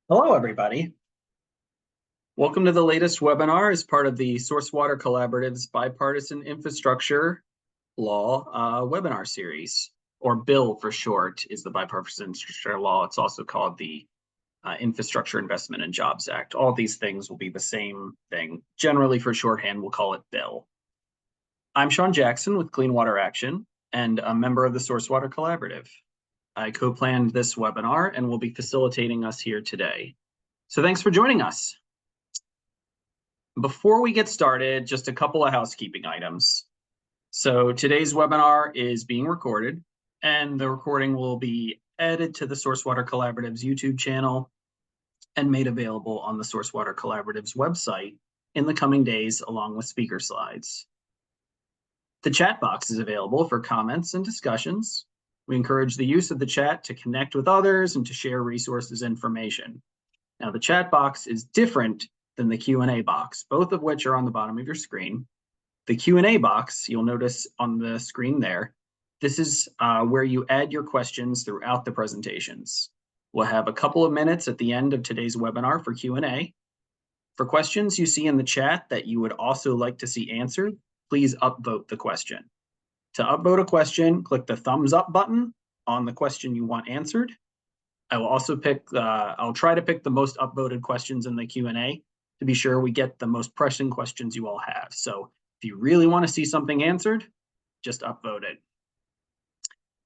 Hello, everybody. Welcome to the latest webinar as part of the Source Water Collaborative's Bipartisan Infrastructure Law webinar series, or BILL for short, is the Bipartisan Infrastructure Law. It's also called the Infrastructure Investment and Jobs Act. All these things will be the same thing. Generally, for shorthand, we'll call it BILL. I'm Sean Jackson with Clean Water Action and a member of the Source Water Collaborative. I co-planned this webinar and will be facilitating us here today. So thanks for joining us. Before we get started, just a couple of housekeeping items. So today's webinar is being recorded, and the recording will be added to the Source Water Collaborative's YouTube channel and made available on the Source Water Collaborative's website in the coming days, along with speaker slides. The chat box is available for comments and discussions. We encourage the use of the chat to connect with others and to share resources and information. Now, the chat box is different than the Q&A box, both of which are on the bottom of your screen. The Q&A box, you'll notice on the screen there, this is where you add your questions throughout the presentations. We'll have a couple of minutes at the end of today's webinar for Q&A. For questions you see in the chat that you would also like to see answered, please upvote the question. To upvote a question, click the thumbs up button on the question you want answered. I will also I'll try to pick the most upvoted questions in the Q&A to be sure we get the most pressing questions you all have. So if you really want to see something answered, just upvote it.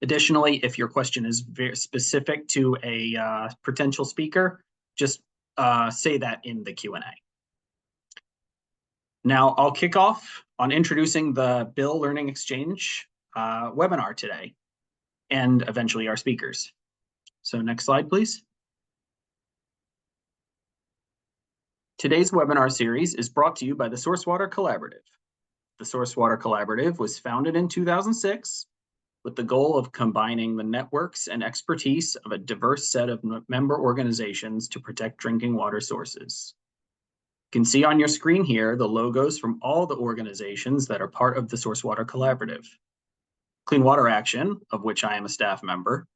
Additionally, if your question is very specific to a potential speaker, just say that in the Q&A. Now I'll kick off on introducing the BILL Learning Exchange webinar today, and eventually our speakers. So next slide, please. Today's webinar series is brought to you by the Source Water Collaborative. The Source Water Collaborative was founded in 2006 with the goal of combining the networks and expertise of a diverse set of member organizations to protect drinking water sources. You can see on your screen here the logos from all the organizations that are part of the Source Water Collaborative. Clean Water Action, of which I am a staff member,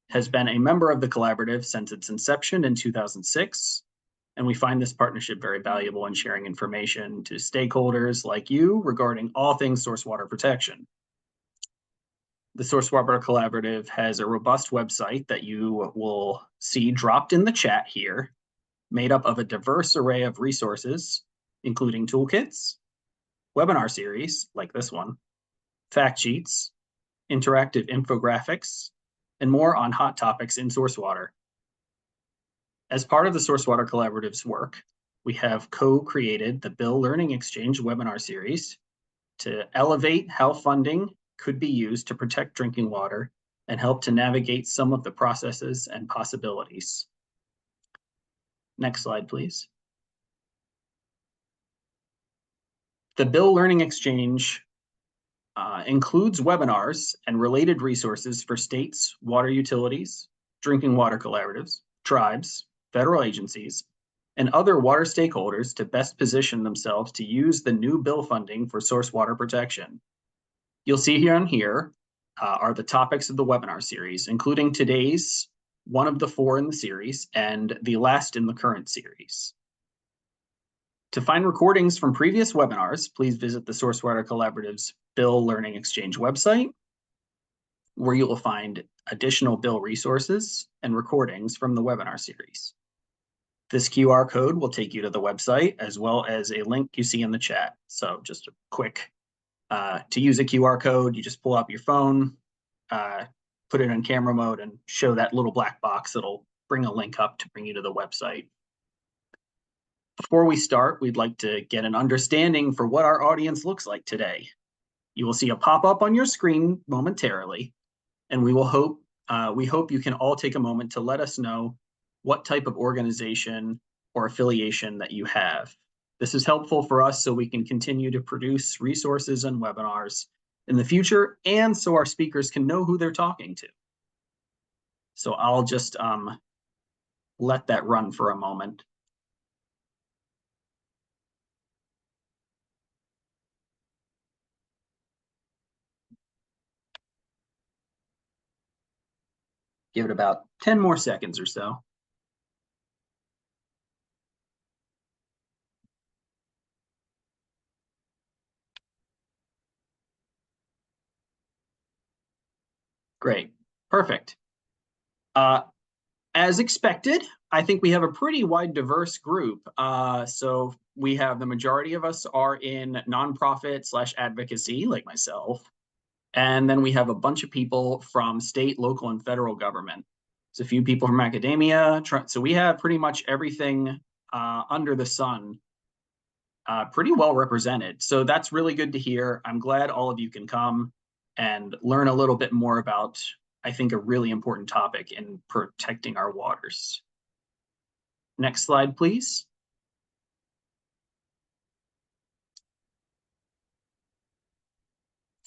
has been a member of the collaborative since its inception in 2006, and we find this partnership very valuable in sharing information to stakeholders like you regarding all things source water protection. The Source Water Collaborative has a robust website that you will see dropped in the chat here, made up of a diverse array of resources, including toolkits, webinar series like this one, fact sheets, interactive infographics, and more on hot topics in source water. As part of the Source Water Collaborative's work, we have co-created the BILL Learning Exchange webinar series to elevate how funding could be used to protect drinking water and help to navigate some of the processes and possibilities. Next slide, please. The BILL Learning Exchange includes webinars and related resources for states, water utilities, drinking water collaboratives, tribes, federal agencies, and other water stakeholders to best position themselves to use the new BILL funding for source water protection. You'll see here are the topics of the webinar series, including today's one of the 4 in the series and the last in the current series. To find recordings from previous webinars, please visit the Source Water Collaborative's BILL Learning Exchange website, where you will find additional BILL resources and recordings from the webinar series. This QR code will take you to the website, as well as a link you see in the chat. So just a quick, to use a QR code, you just pull up your phone, put it in camera mode, and show that little black box. It'll bring a link up to bring you to the website. Before we start, we'd like to get an understanding for what our audience looks like today. You will see a pop-up on your screen momentarily, and we hope you can all take a moment to let us know what type of organization or affiliation that you have. This is helpful for us so we can continue to produce resources and webinars in the future, and so our speakers can know who they're talking to. So I'll just let that run for a moment. Give it about 10 more seconds or so. Great. Perfect. Uh, as expected, I think we have a pretty wide, diverse group. So we have the majority of us are in nonprofit/advocacy, like myself. And then we have a bunch of people from state, local, and federal government. There's a few people from academia. So we have pretty much everything under the sun pretty well represented. So that's really good to hear. I'm glad all of you can come and learn a little bit more about, I think, a really important topic in protecting our waters. Next slide, please.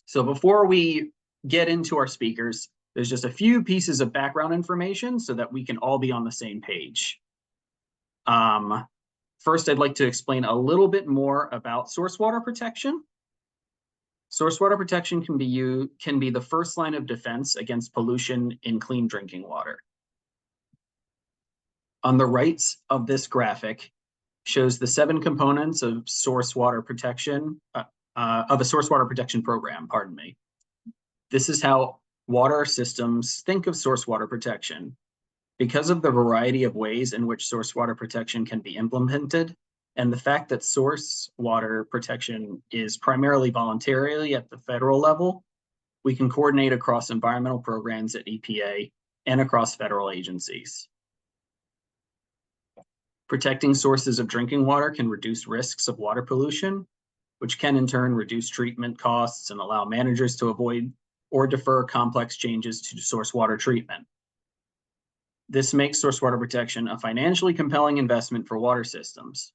So before we get into our speakers, there's just a few pieces of background information so that we can all be on the same page. First, I'd like to explain a little bit more about source water protection. Source water protection can be the first line of defense against pollution in clean drinking water. On the right of this graphic shows the 7 components of source water protection, of a source water protection program, pardon me. This is how water systems think of source water protection. Because of the variety of ways in which source water protection can be implemented, and the fact that source water protection is primarily voluntarily at the federal level, we can coordinate across environmental programs at EPA and across federal agencies. Protecting sources of drinking water can reduce risks of water pollution, which can in turn reduce treatment costs and allow managers to avoid or defer complex changes to source water treatment. This makes source water protection a financially compelling investment for water systems.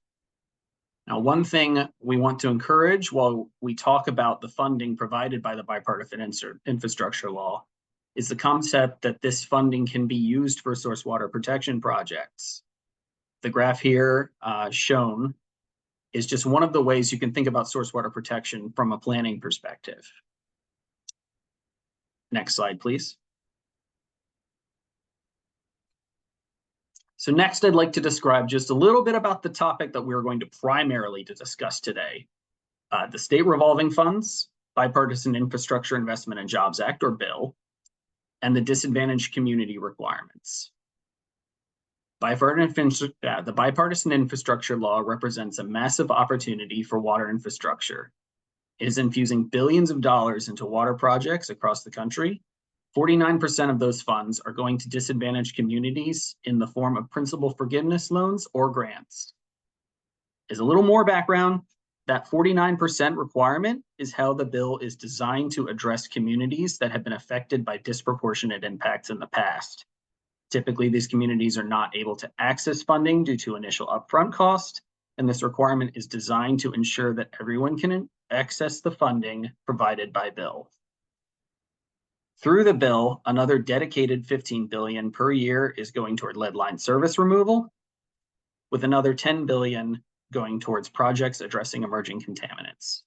Now, one thing we want to encourage while we talk about the funding provided by the bipartisan infrastructure law is the concept that this funding can be used for source water protection projects. The graph here shown is just one of the ways you can think about source water protection from a planning perspective. Next slide, please. So next, I'd like to describe just a little bit about the topic that we're going to primarily discuss today. The State Revolving Funds, Bipartisan Infrastructure Investment and Jobs Act, or BILL, and the Disadvantaged Community Requirements. The Bipartisan Infrastructure Law represents a massive opportunity for water infrastructure. It is infusing billions of dollars into water projects across the country. 49% of those funds are going to disadvantaged communities in the form of principal forgiveness loans or grants. As a little more background, that 49% requirement is how the bill is designed to address communities that have been affected by disproportionate impacts in the past. Typically, these communities are not able to access funding due to initial upfront cost, and this requirement is designed to ensure that everyone can access the funding provided by bill. Through the bill, another dedicated $15 billion per year is going toward lead line service removal, with another $10 billion going towards projects addressing emerging contaminants.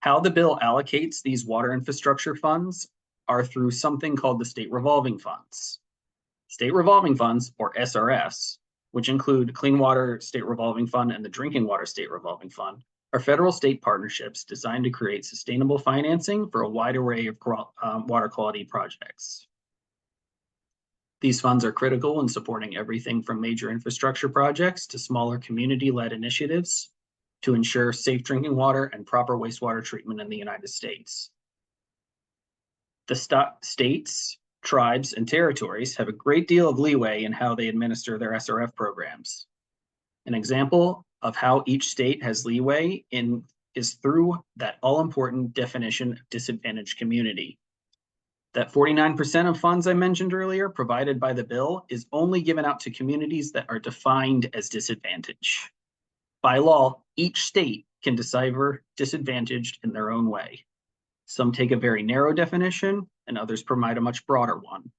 How the bill allocates these water infrastructure funds are through something called the State Revolving Funds. State Revolving Funds, or SRFs, which include Clean Water State Revolving Fund and the Drinking Water State Revolving Fund, are federal-state partnerships designed to create sustainable financing for a wide array of water quality projects. These funds are critical in supporting everything from major infrastructure projects to smaller community-led initiatives to ensure safe drinking water and proper wastewater treatment in the United States. The states, tribes, and territories have a great deal of leeway in how they administer their SRF programs. An example of how each state has leeway is through that all-important definition of disadvantaged community. That 49% of funds I mentioned earlier provided by the bill is only given out to communities that are defined as disadvantaged. By law, each state can decipher disadvantaged in their own way. Some take a very narrow definition, and others provide a much broader one.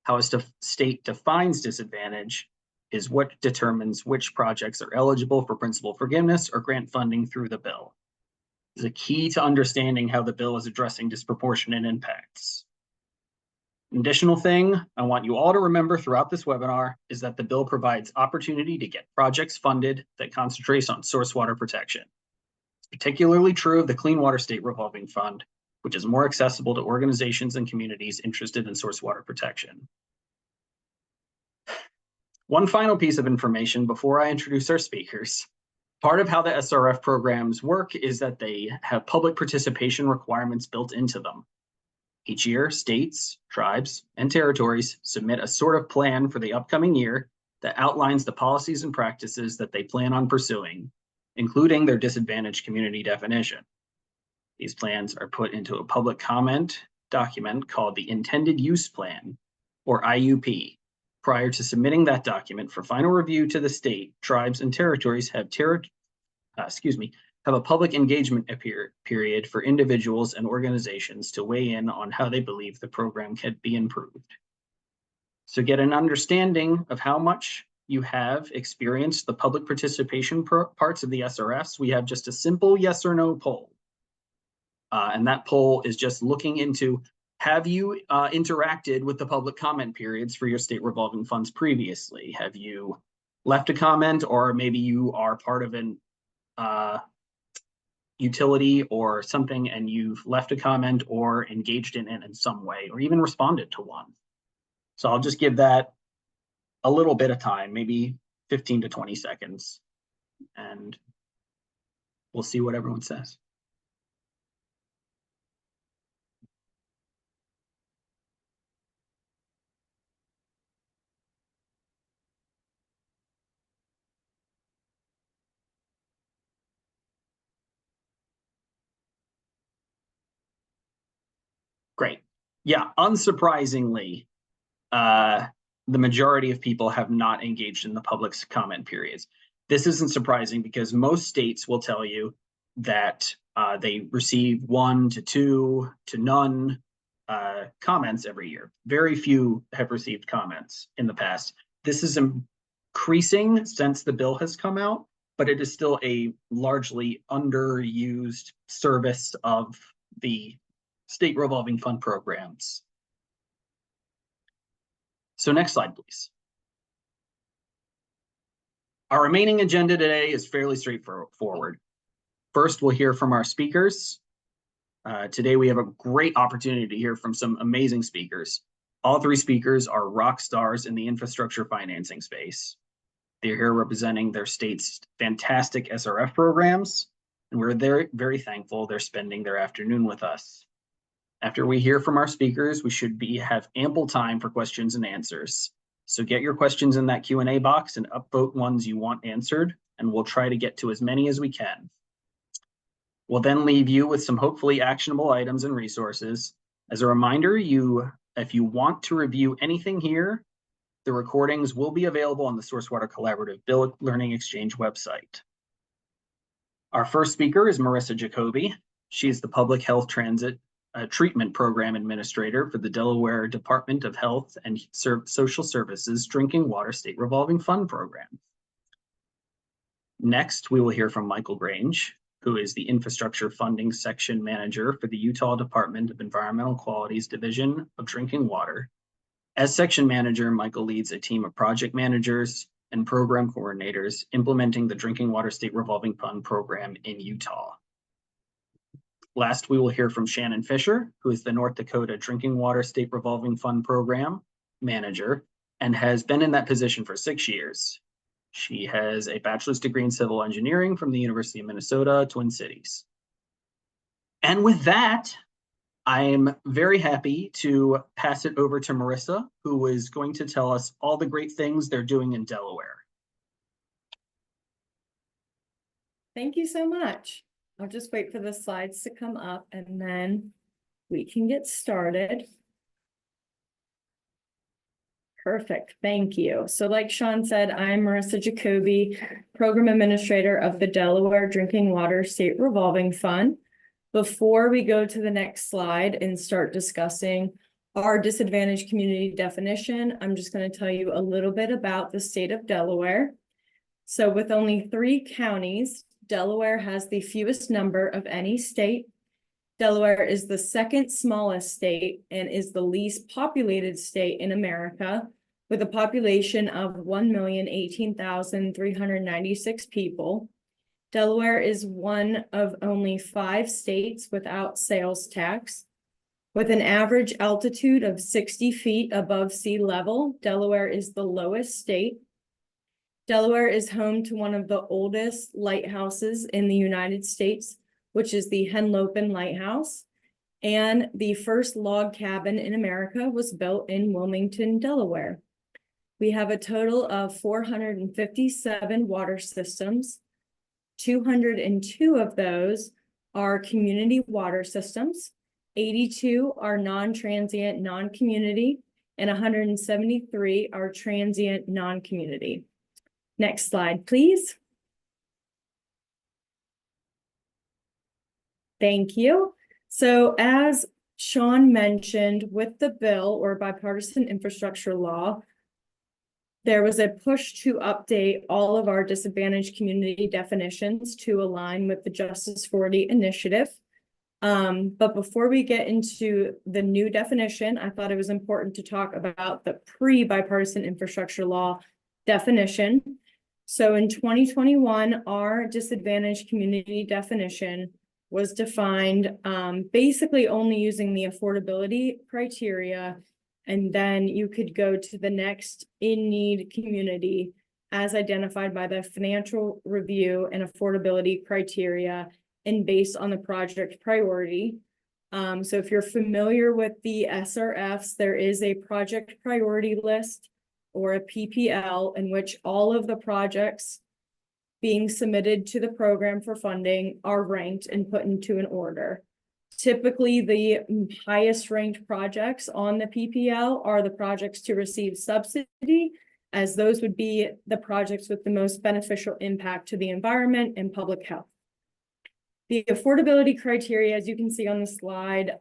How a state defines disadvantage is what determines which projects are eligible for principal forgiveness or grant funding through the bill. This is a key to understanding how the bill is addressing disproportionate impacts. An additional thing I want you all to remember throughout this webinar is that the bill provides opportunity to get projects funded that concentrates on source water protection. It's particularly true of the Clean Water State Revolving Fund, which is more accessible to organizations and communities interested in source water protection. One final piece of information before I introduce our speakers. Part of how the SRF programs work is that they have public participation requirements built into them. Each year, states, tribes, and territories submit a sort of plan for the upcoming year that outlines the policies and practices that they plan on pursuing, including their disadvantaged community definition. These plans are put into a public comment document called the Intended Use Plan, or IUP. Prior to submitting that document for final review to the state, tribes, and territories have a public engagement period for individuals and organizations to weigh in on how they believe the program can be improved. So get an understanding of how much you have experienced the public participation parts of the SRFs. We have just a simple yes or no poll. And that poll is just looking into, have you interacted with the public comment periods for your state revolving funds previously? Have you left a comment, or maybe you are part of an utility or something and you've left a comment or engaged in it in some way, or even responded to one? So I'll just give that a little bit of time, maybe 15 to 20 seconds, and we'll see what everyone says. Great. Yeah, unsurprisingly, the majority of people have not engaged in the public's comment periods. This isn't surprising because most states will tell you that they receive 1 to 2 to none comments every year. Very few have received comments in the past. This is increasing since the bill has come out, but it is still a largely underused service of the state revolving fund programs. So next slide, please. Our remaining agenda today is fairly straightforward. First, we'll hear from our speakers. Today, we have a great opportunity to hear from some amazing speakers. All 3 speakers are rock stars in the infrastructure financing space. They're here representing their state's fantastic SRF programs, and we're very thankful they're spending their afternoon with us. After we hear from our speakers, we should have ample time for questions and answers. So get your questions in that Q&A box and upvote ones you want answered, and we'll try to get to as many as we can. We'll then leave you with some hopefully actionable items and resources. As a reminder, if you want to review anything here, the recordings will be available on the Sourcewater Collaborative Bill Learning Exchange website. Our first speaker is Marissa Jacoby. She is the Public Health Transit Treatment Program Administrator for the Delaware Department of Health and Social Services Drinking Water State Revolving Fund Program. Next, we will hear from Michael Grange, who is the Infrastructure Funding Section Manager for the Utah Department of Environmental Quality's Division of Drinking Water. As Section Manager, Michael leads a team of project managers and program coordinators implementing the Drinking Water State Revolving Fund Program in Utah. Last, we will hear from Shannon Fisher, who is the North Dakota Drinking Water State Revolving Fund Program Manager and has been in that position for 6 years. She has a bachelor's degree in civil engineering from the University of Minnesota, Twin Cities. And with that, I'm very happy to pass it over to Marissa, who is going to tell us all the great things they're doing in Delaware. Thank you so much. I'll just wait for the slides to come up and then we can get started. Perfect, thank you. So like Sean said, I'm Marissa Jacoby, Program Administrator of the Delaware Drinking Water State Revolving Fund. Before we go to the next slide and start discussing our disadvantaged community definition, I'm just going to tell you a little bit about the state of Delaware. So with only 3 counties, Delaware has the fewest number of any state. Delaware is the 2nd smallest state and is the least populated state in America, with a population of 1,018,396 people. Delaware is one of only 5 states without sales tax. With an average altitude of 60 feet above sea level, Delaware is the lowest state. Delaware is home to one of the oldest lighthouses in the United States, which is the Henlopen Lighthouse. And the first log cabin in America was built in Wilmington, Delaware. We have a total of 457 water systems. 202 of those are community water systems. 82 are non-transient, non-community, and 173 are transient, non-community. Next slide, please. Thank you. So as Sean mentioned, with the bill or bipartisan infrastructure law, there was a push to update all of our disadvantaged community definitions to align with the Justice 40 initiative. But before we get into the new definition, I thought it was important to talk about the pre-bipartisan infrastructure law definition. So in 2021, our disadvantaged community definition was defined basically only using the affordability criteria, and then you could go to the next in-need community as identified by the financial review and affordability criteria and based on the project priority. So if you're familiar with the SRFs, there is a project priority list or a PPL in which all of the projects being submitted to the program for funding are ranked and put into an order. Typically, the highest ranked projects on the PPL are the projects to receive subsidy, as those would be the projects with the most beneficial impact to the environment and public health. The affordability criteria, as you can see on the slide,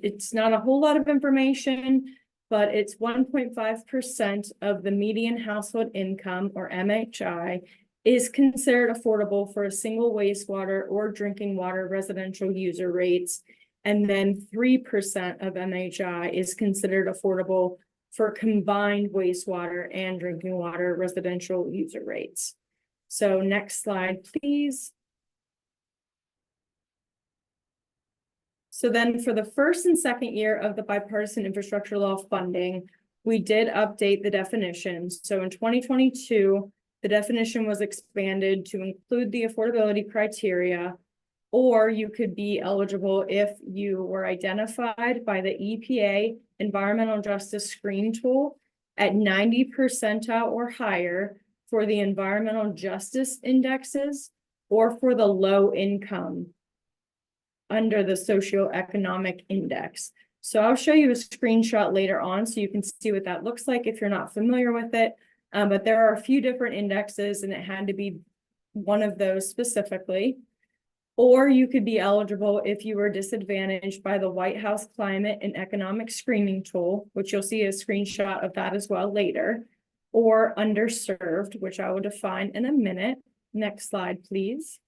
it's not a whole lot of information, but it's 1.5% of the median household income, or MHI, is considered affordable for a single wastewater or drinking water residential user rates. And then 3% of MHI is considered affordable for combined wastewater and drinking water residential user rates. So next slide, please. So then for the first and second year of the bipartisan infrastructure law funding, we did update the definitions. So in 2022, the definition was expanded to include the affordability criteria, or you could be eligible if you were identified by the EPA Environmental Justice Screen Tool at 90 percentile or higher for the environmental justice indexes or for the low income under the socioeconomic index. So I'll show you a screenshot later on so you can see what that looks like if you're not familiar with it. But there are a few different indexes and it had to be one of those specifically. Or you could be eligible if you were disadvantaged by the White House Climate and Economic Screening Tool, which you'll see a screenshot of that as well later, or underserved, which I will define in a minute. Next slide, please.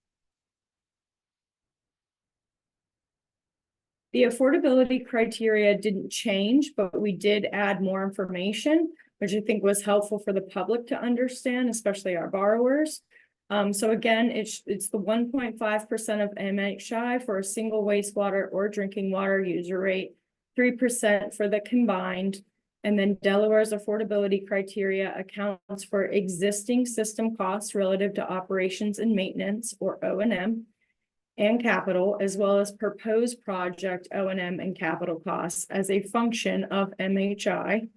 The affordability criteria didn't change, but we did add more information, which I think was helpful for the public to understand, especially our borrowers. So again, it's the 1.5% of MHI for a single wastewater or drinking water user rate, 3% for the combined, and then Delaware's affordability criteria accounts for existing system costs relative to operations and maintenance, or O&M, and capital, as well as proposed project O&M and capital costs as a function of MHI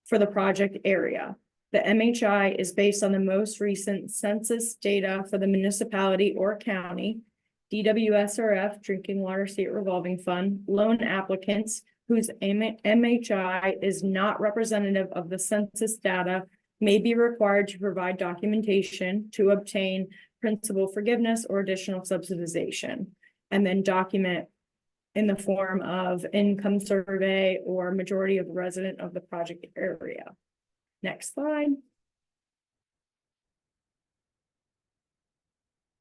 for the project area. The MHI is based on the most recent census data for the municipality or county, DWSRF, Drinking Water State Revolving Fund, loan applicants whose MHI is not representative of the census data may be required to provide documentation to obtain principal forgiveness or additional subsidization, and then document in the form of income survey or majority of the resident of the project area. Next slide.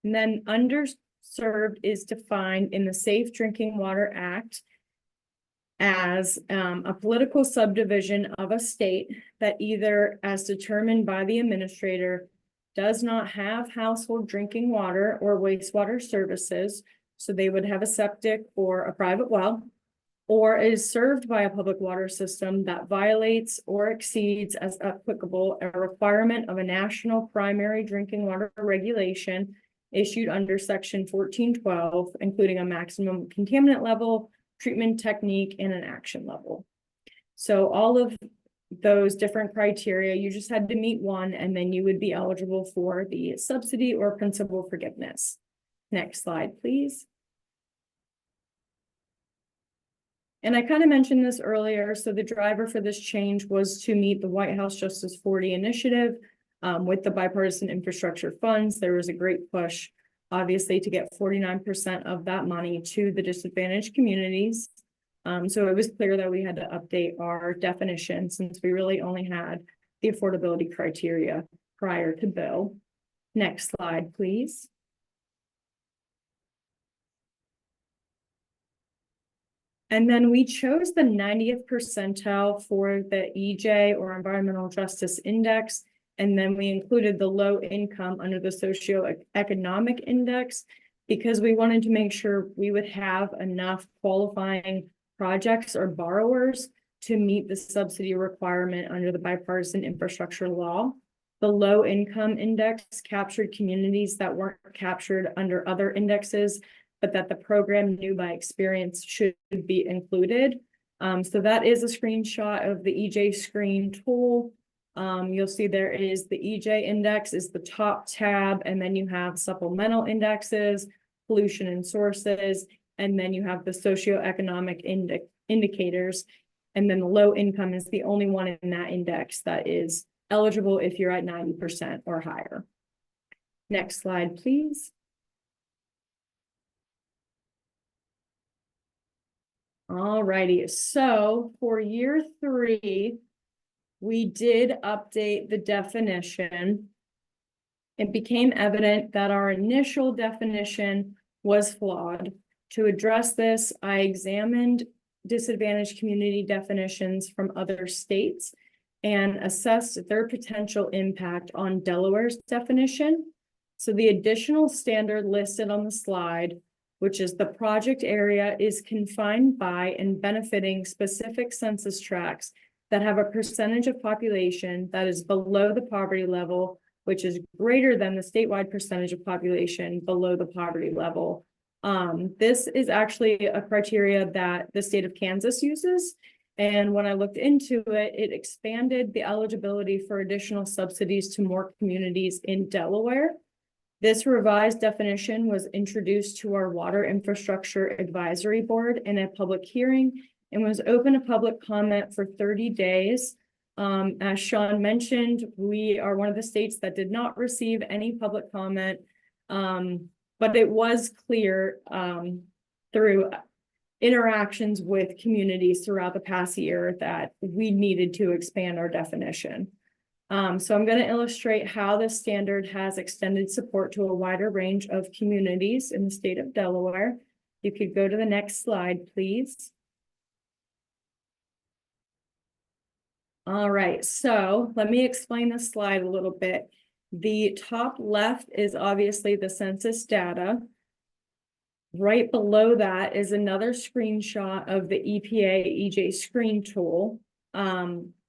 And then underserved is defined in the Safe Drinking Water Act as a political subdivision of a state that either, as determined by the administrator, does not have household drinking water or wastewater services, so they would have a septic or a private well, or is served by a public water system that violates or exceeds as applicable a requirement of a national primary drinking water regulation issued under section 1412, including a maximum contaminant level, treatment technique, and an action level. So all of those different criteria, you just had to meet one, and then you would be eligible for the subsidy or principal forgiveness. Next slide, please. And I kind of mentioned this earlier. So the driver for this change was to meet the White House Justice 40 initiative with the bipartisan infrastructure funds. There was a great push, obviously, to get 49% of that money to the disadvantaged communities. So it was clear that we had to update our definition since we really only had the affordability criteria prior to bill. Next slide, please. And then we chose the 90th percentile for the EJ, or Environmental Justice Index. And then we included the low income under the socioeconomic index because we wanted to make sure we would have enough qualifying projects or borrowers to meet the subsidy requirement under the bipartisan infrastructure law. The low income index captured communities that weren't captured under other indexes, but that the program knew by experience should be included. So that is a screenshot of the EJ screen tool. You'll see there is the EJ index is the top tab, and then you have supplemental indexes, pollution and sources, and then you have the socioeconomic indicators. And then the low income is the only one in that index that is eligible if you're at 90% or higher. Next slide, please. All righty, so for year 3, we did update the definition. It became evident that our initial definition was flawed. To address this, I examined disadvantaged community definitions from other states and assessed their potential impact on Delaware's definition. So the additional standard listed on the slide, which is the project area is confined by and benefiting specific census tracts that have a percentage of population that is below the poverty level, which is greater than the statewide percentage of population below the poverty level. This is actually a criteria that the state of Kansas uses. And when I looked into it, it expanded the eligibility for additional subsidies to more communities in Delaware. This revised definition was introduced to our Water Infrastructure Advisory Board in a public hearing and was open to public comment for 30 days. As Sean mentioned, we are one of the states that did not receive any public comment, but it was clear through interactions with communities throughout the past year that we needed to expand our definition. So I'm going to illustrate how this standard has extended support to a wider range of communities in the state of Delaware. You could go to the next slide, please. All right, so let me explain this slide a little bit. The top left is obviously the census data. Right below that is another screenshot of the EPA EJ screen tool.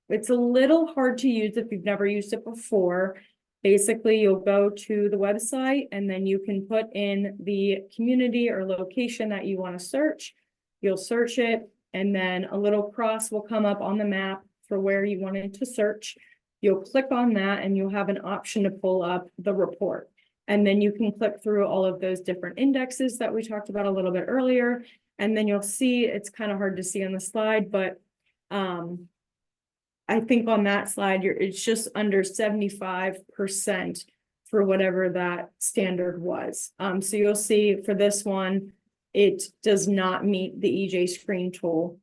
It's a little hard to use if you've never used it before. Basically, you'll go to the website and then you can put in the community or location that you want to search. You'll search it, and then a little cross will come up on the map for where you wanted to search. You'll click on that and you'll have an option to pull up the report. And then you can click through all of those different indexes that we talked about a little bit earlier. And then you'll see, it's kind of hard to see on the slide, but I think on that slide, it's just under 75% for whatever that standard was. So you'll see for this one, it does not meet the EJ screen tool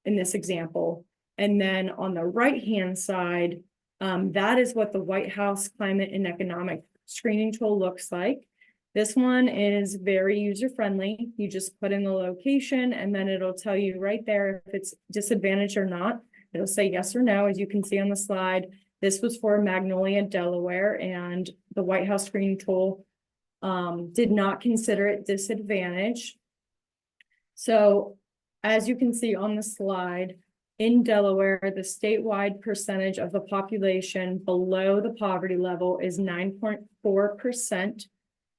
in this example. And then on the right-hand side, that is what the White House Climate and Economic Screening Tool looks like. This one is very user-friendly. You just put in the location and then it'll tell you right there if it's disadvantaged or not. It'll say yes or no, as you can see on the slide. This was for Magnolia, Delaware, and the White House screening tool did not consider it disadvantaged. So as you can see on the slide, in Delaware, the statewide percentage of the population below the poverty level is 9.4%.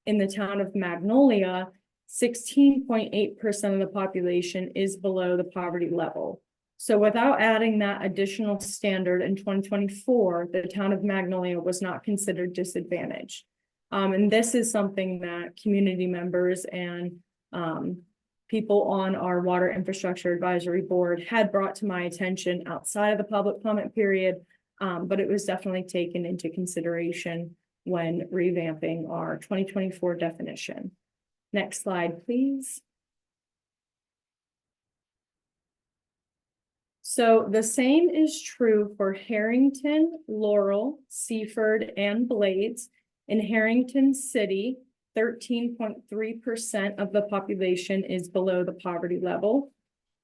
In the town of Magnolia, 16.8% of the population is below the poverty level. So without adding that additional standard in 2024, the town of Magnolia was not considered disadvantaged. And this is something that community members and people on our Water Infrastructure Advisory Board had brought to my attention outside of the public comment period, but it was definitely taken into consideration when revamping our 2024 definition. Next slide, please. So the same is true for Harrington, Laurel, Seaford, and Blades. In Harrington City, 13.3% of the population is below the poverty level.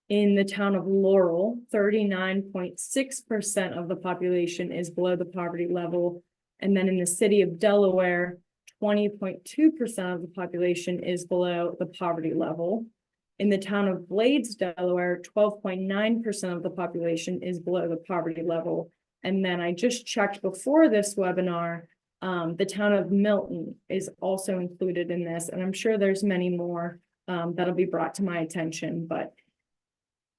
In the town of Laurel, 39.6% of the population is below the poverty level. And then in the city of Delaware, 20.2% of the population is below the poverty level. In the town of Blades, Delaware, 12.9% of the population is below the poverty level. And then I just checked before this webinar, the town of Milton is also included in this, and I'm sure there's many more that'll be brought to my attention, but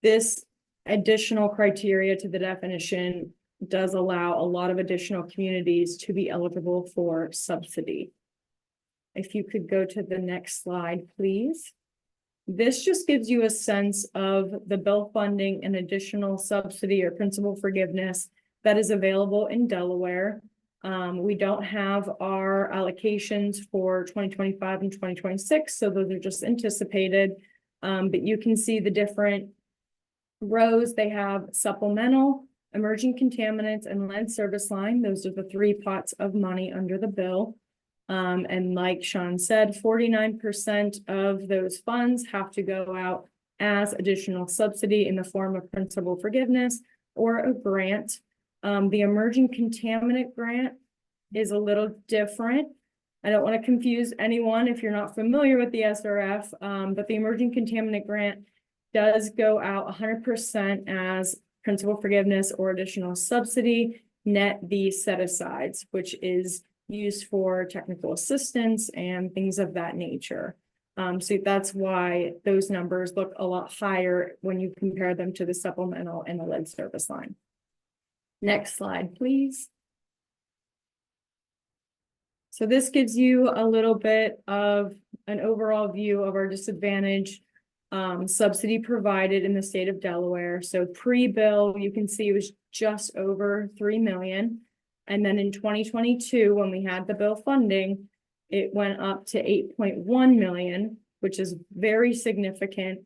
this additional criteria to the definition does allow a lot of additional communities to be eligible for subsidy. If you could go to the next slide, please. This just gives you a sense of the bill funding and additional subsidy or principal forgiveness that is available in Delaware. We don't have our allocations for 2025 and 2026, so those are just anticipated. But you can see the different rows. They have supplemental, emerging contaminants, and lead service line. Those are the three pots of money under the bill. And like Sean said, 49% of those funds have to go out as additional subsidy in the form of principal forgiveness or a grant. The emerging contaminant grant is a little different. I don't want to confuse anyone if you're not familiar with the SRF, but the emerging contaminant grant does go out 100% as principal forgiveness or additional subsidy, net the set-asides, which is used for technical assistance and things of that nature. So that's why those numbers look a lot higher when you compare them to the supplemental and the lead service line. Next slide, please. So this gives you a little bit of an overall view of our disadvantage subsidy provided in the state of Delaware. So pre-bill, you can see it was just over 3 million. And then in 2022, when we had the bill funding, it went up to 8.1 million, which is very significant.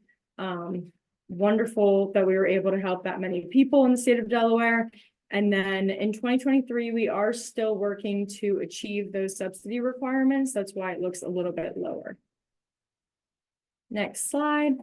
Wonderful that we were able to help that many people in the state of Delaware. And then in 2023, we are still working to achieve those subsidy requirements. That's why it looks a little bit lower. Next slide.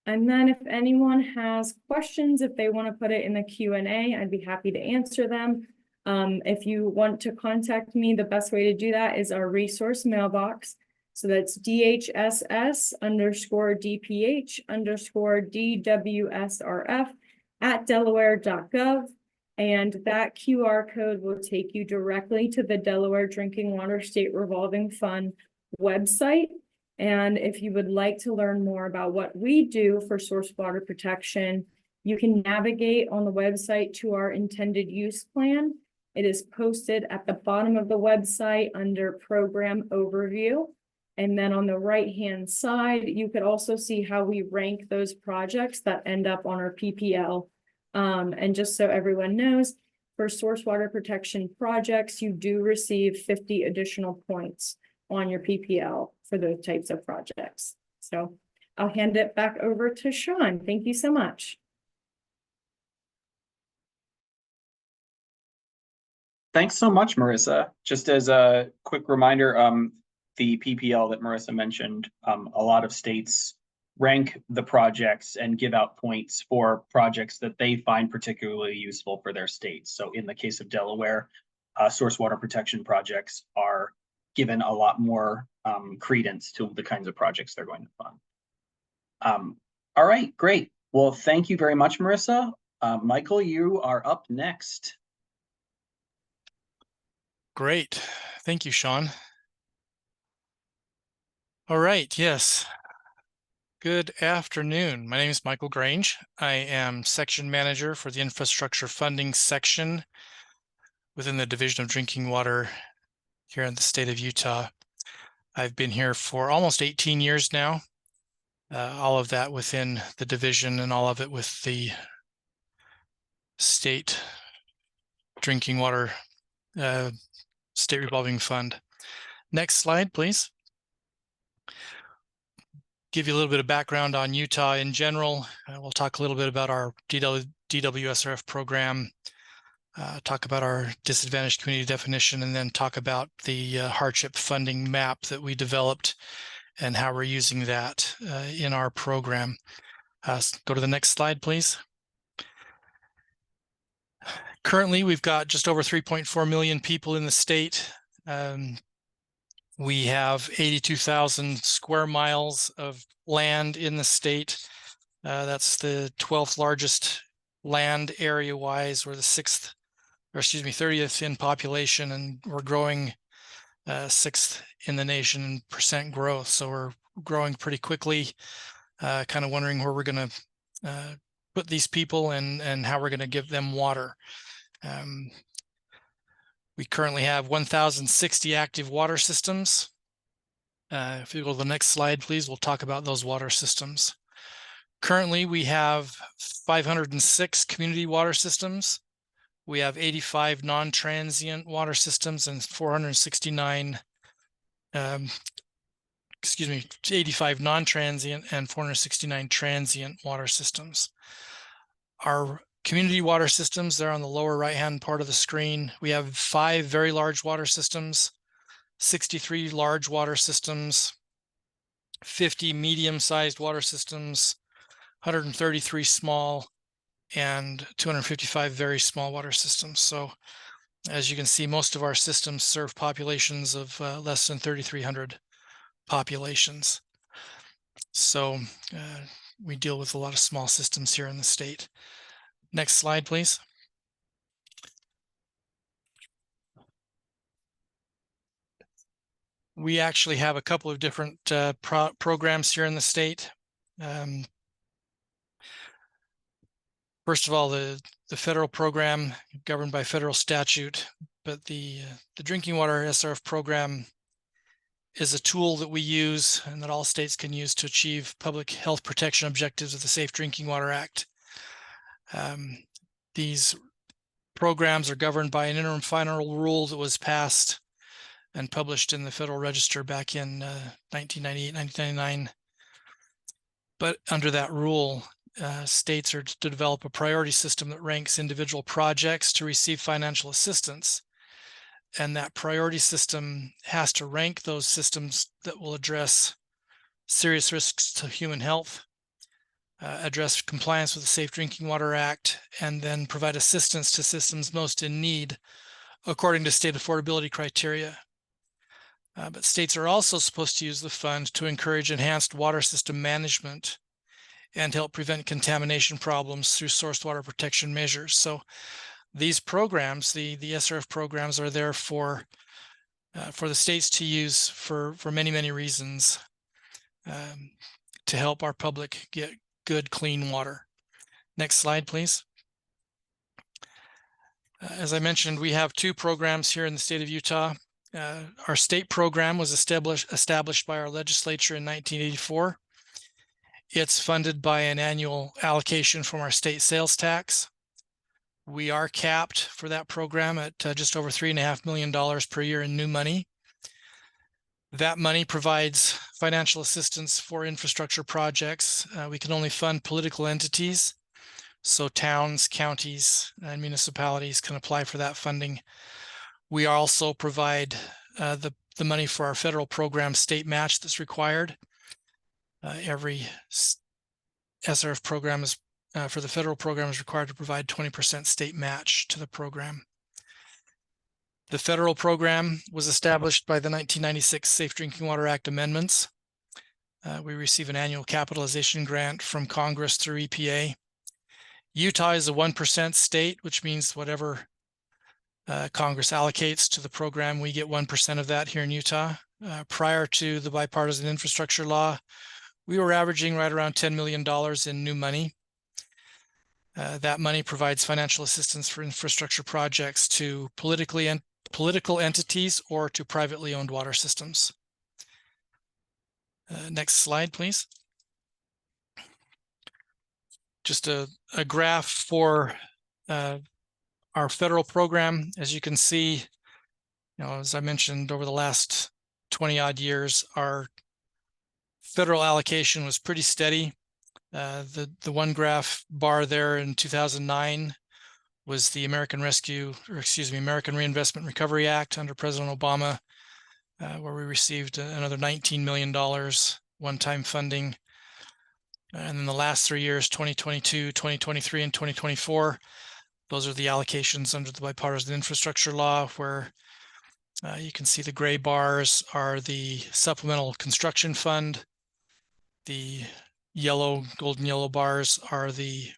And then if anyone has questions, if they want to put it in the Q&A, I'd be happy to answer them. If you want to contact me, the best way to do that is our resource mailbox. So that's DHSS_DPH_DWSRF@delaware.gov. And that QR code will take you directly to the Delaware Drinking Water State Revolving Fund website. And if you would like to learn more about what we do for source water protection, you can navigate on the website to our intended use plan. It is posted at the bottom of the website under program overview. And then on the right-hand side, you could also see how we rank those projects that end up on our PPL. And just so everyone knows, for source water protection projects, you do receive 50 additional points on your PPL for those types of projects. So I'll hand it back over to Sean. Thank you so much. Thanks so much, Marissa. Just as a quick reminder, the PPL that Marissa mentioned, a lot of states rank the projects and give out points for projects that they find particularly useful for their states. So in the case of Delaware, source water protection projects are given a lot more credence to the kinds of projects they're going to fund. All right, great. Well, thank you very much, Marissa. Michael, you are up next. Great. Thank you, Sean. All right, yes. Good afternoon. My name is Michael Grange. I am section manager for the infrastructure funding section within the Division of Drinking Water here in the state of Utah. I've been here for almost 18 years now, all of that within the division and all of it with the state drinking water state revolving fund. Next slide, please. Give you a little bit of background on Utah in general. We'll talk a little bit about our DWSRF program, talk about our disadvantaged community definition, and then talk about the hardship funding map that we developed and how we're using that in our program. Go to the next slide, please. Currently, we've got just over 3.4 million people in the state. We have 82,000 square miles of land in the state. That's the 12th largest land area-wise. We're the 30th in population, and we're growing 6th in the nation in percent growth. So we're growing pretty quickly, kind of wondering where we're going to put these people and how we're going to give them water. We currently have 1,060 active water systems. If you go to the next slide, please, we'll talk about those water systems. Currently, we have 506 community water systems. We have 85 non-transient water systems and 469, 85 non-transient and 469 transient water systems. Our community water systems, they're on the lower right-hand part of the screen. We have 5 very large water systems, 63 large water systems, 50 medium-sized water systems, 133 small, and 255 very small water systems. So as you can see, most of our systems serve populations of less than 3,300 populations. So we deal with a lot of small systems here in the state. Next slide, please. We actually have a couple of different programs here in the state. First of all, the federal program governed by federal statute, but the drinking water SRF program is a tool that we use and that all states can use to achieve public health protection objectives of the Safe Drinking Water Act. These programs are governed by an interim final rule that was passed and published in the Federal Register back in 1998, 1999. But under that rule, states are to develop a priority system that ranks individual projects to receive financial assistance. And that priority system has to rank those systems that will address serious risks to human health, address compliance with the Safe Drinking Water Act, and then provide assistance to systems most in need according to state affordability criteria. But states are also supposed to use the fund to encourage enhanced water system management and help prevent contamination problems through source water protection measures. So these programs, the SRF programs, are there for the states to use for many, many reasons to help our public get good, clean water. Next slide, please. As I mentioned, we have 2 programs here in the state of Utah. Our state program was established by our legislature in 1984. It's funded by an annual allocation from our state sales tax. We are capped for that program at just over $3.5 million per year in new money. That money provides financial assistance for infrastructure projects. We can only fund political entities, so towns, counties, and municipalities can apply for that funding. We also provide the money for our federal program state match that's required. Every SRF program is for the federal program is required to provide 20% state match to the program. The federal program was established by the 1996 Safe Drinking Water Act amendments. We receive an annual capitalization grant from Congress through EPA. Utah is a 1% state, which means whatever Congress allocates to the program, we get 1% of that here in Utah. Prior to the bipartisan infrastructure law, we were averaging right around $10 million in new money. That money provides financial assistance for infrastructure projects to political entities or to privately owned water systems. Next slide, please. Just a graph for our federal program. As you can see, as I mentioned, over the last 20 odd years, our federal allocation was pretty steady. The one graph bar there in 2009 was the American Reinvestment Recovery Act under President Obama, where we received another $19 million one-time funding. And then the last 3 years, 2022, 2023, and 2024, those are the allocations under the bipartisan infrastructure law, where you can see the gray bars are the supplemental construction fund. The golden yellow bars are the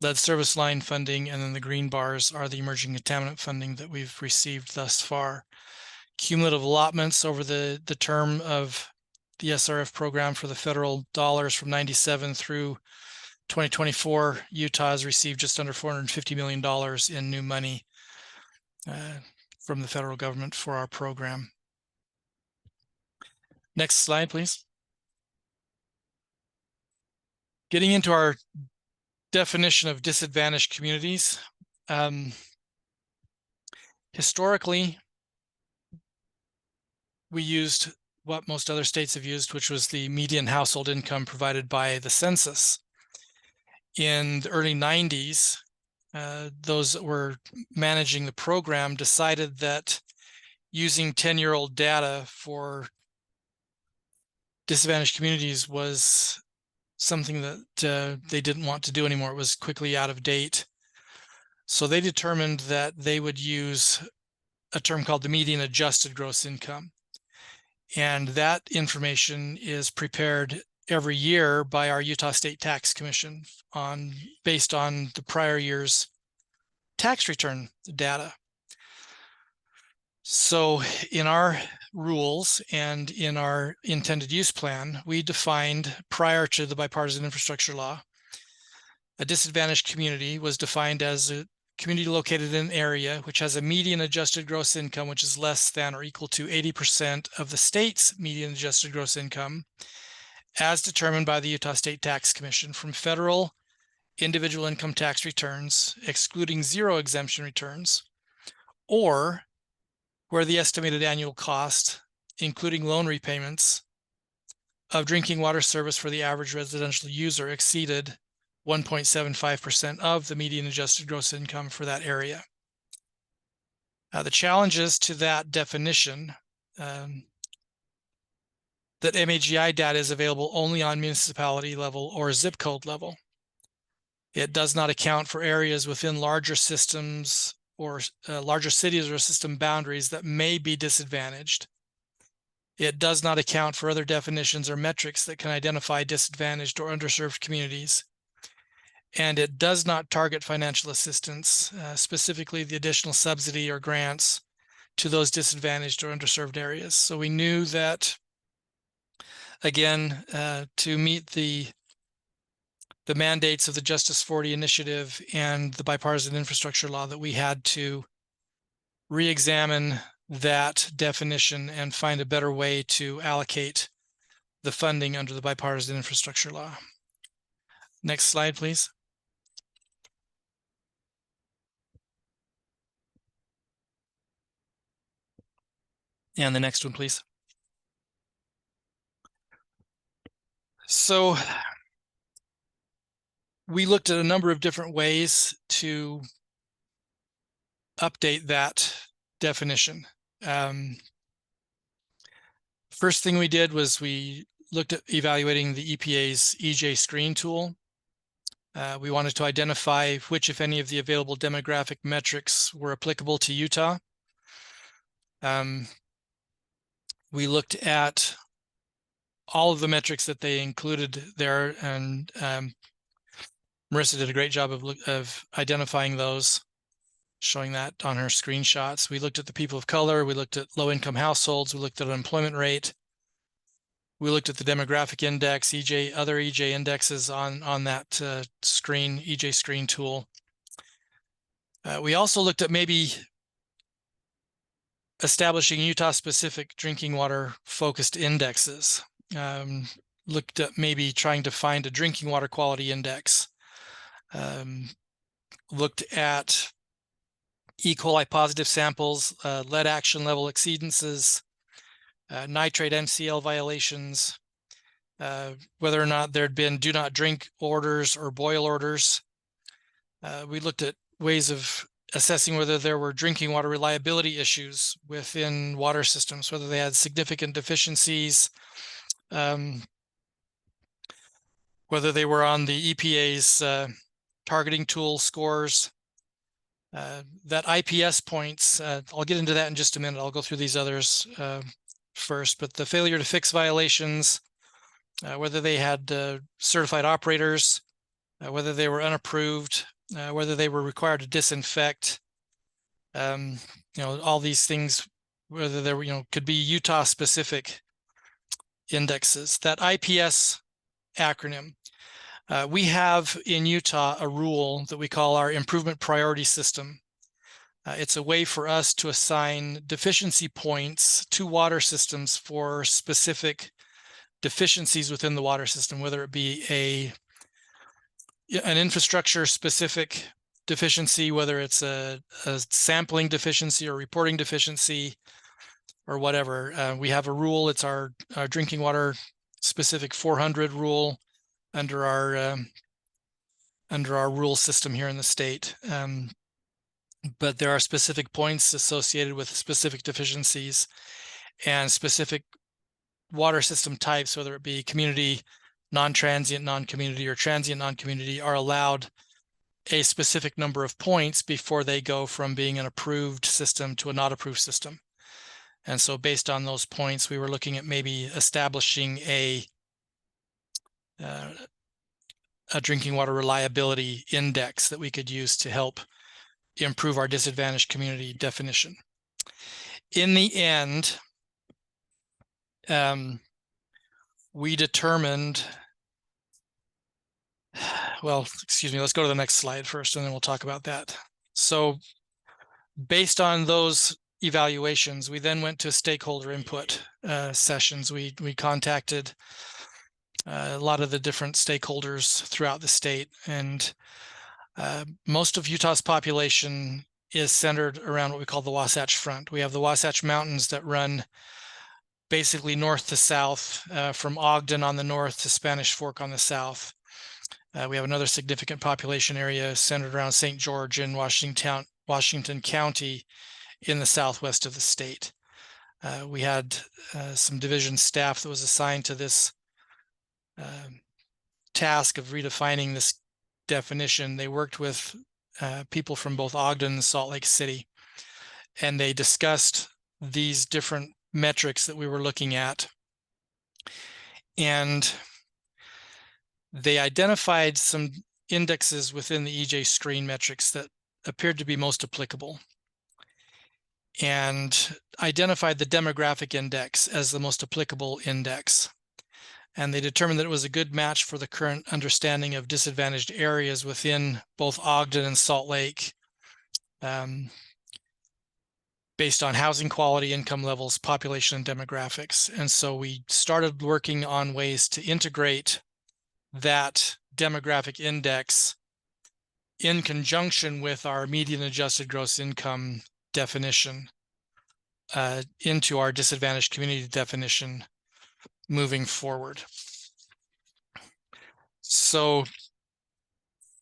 lead service line funding, and then the green bars are the emerging contaminant funding that we've received thus far. Cumulative allotments over the term of the SRF program for the federal dollars from 97 through 2024, Utah has received just under $450 million in new money from the federal government for our program. Next slide, please. Getting into our definition of disadvantaged communities. Historically, we used what most other states have used, which was the median household income provided by the census. In the early 90s, those that were managing the program decided that using 10-year-old data for disadvantaged communities was something that they didn't want to do anymore. It was quickly out of date. So they determined that they would use a term called the median adjusted gross income. And that information is prepared every year by our Utah State Tax Commission based on the prior year's tax return data. So in our rules and in our intended use plan, we defined, prior to the bipartisan infrastructure law, a disadvantaged community was defined as a community located in an area which has a median adjusted gross income which is less than or equal to 80% of the state's median adjusted gross income, as determined by the Utah State Tax Commission from federal individual income tax returns, excluding zero exemption returns, or where the estimated annual cost, including loan repayments, of drinking water service for the average residential user exceeded 1.75% of the median adjusted gross income for that area. The challenges to that definition, that MAGI data is available only on municipality level or zip code level. It does not account for areas within larger systems or larger cities or system boundaries that may be disadvantaged. It does not account for other definitions or metrics that can identify disadvantaged or underserved communities. And it does not target financial assistance, specifically the additional subsidy or grants to those disadvantaged or underserved areas. So we knew that, again, to meet the mandates of the Justice 40 initiative and the bipartisan infrastructure law, that we had to re-examine that definition and find a better way to allocate the funding under the bipartisan infrastructure law. Next slide, please. And the next one, please. So we looked at a number of different ways to update that definition. First thing we did was we looked at evaluating the EPA's EJ screen tool. We wanted to identify which, if any, of the available demographic metrics were applicable to Utah. We looked at all of the metrics that they included there, and Marissa did a great job of identifying those, showing that on her screenshots. We looked at the people of color, we looked at low-income households, we looked at unemployment rate, we looked at the demographic index, other EJ indexes on that screen, EJ screen tool. We also looked at maybe establishing Utah-specific drinking water-focused indexes. Looked at maybe trying to find a drinking water quality index. Looked at E. coli positive samples, lead action level exceedances, nitrate MCL violations, whether or not there'd been do not drink orders or boil orders. We looked at ways of assessing whether there were drinking water reliability issues within water systems, whether they had significant deficiencies, whether they were on the EPA's targeting tool scores. That IPS points, I'll get into that in just a minute. I'll go through these others first, but the failure to fix violations, whether they had certified operators, whether they were unapproved, whether they were required to disinfect, all these things, whether there were, could be Utah specific indexes. That IPS acronym, we have in Utah a rule that we call our improvement priority system. It's a way for us to assign deficiency points to water systems for specific deficiencies within the water system, whether it be an infrastructure specific deficiency, whether it's a sampling deficiency or reporting deficiency or whatever. We have a rule. It's our drinking water specific 400 rule under our rule system here in the state. But there are specific points associated with specific deficiencies and specific water system types, whether it be community, non-transient, non-community, or transient, non-community, are allowed a specific number of points before they go from being an approved system to a not approved system. And so based on those points, we were looking at maybe establishing a drinking water reliability index that we could use to help improve our disadvantaged community definition. In the end, we determined, well, excuse me, let's go to the next slide first, and then we'll talk about that. So based on those evaluations, we then went to stakeholder input sessions. We contacted a lot of the different stakeholders throughout the state, and most of Utah's population is centered around what we call the Wasatch Front. We have the Wasatch Mountains that run basically north to south, from Ogden on the north to Spanish Fork on the south. We have another significant population area centered around St. George in Washington County in the southwest of the state. We had some division staff that was assigned to this task of redefining this definition. They worked with people from both Ogden and Salt Lake City, and they discussed these different metrics that we were looking at. And they identified some indexes within the EJ screen metrics that appeared to be most applicable, and identified the demographic index as the most applicable index. And they determined that it was a good match for the current understanding of disadvantaged areas within both Ogden and Salt Lake, based on housing quality, income levels, population, and demographics. And so we started working on ways to integrate that demographic index in conjunction with our median adjusted gross income definition into our disadvantaged community definition moving forward. So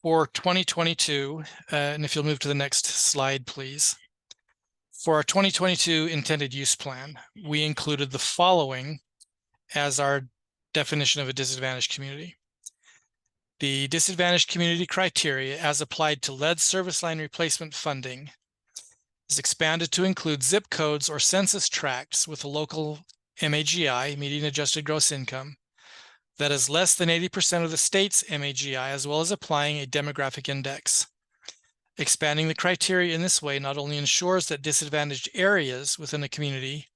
for 2022, and if you'll move to the next slide, please. For our 2022 intended use plan, we included the following as our definition of a disadvantaged community. The disadvantaged community criteria as applied to lead service line replacement funding is expanded to include zip codes or census tracts with a local MAGI, median adjusted gross income, that is less than 80% of the state's MAGI, as well as applying a demographic index. Expanding the criteria in this way not only ensures that disadvantaged areas within a community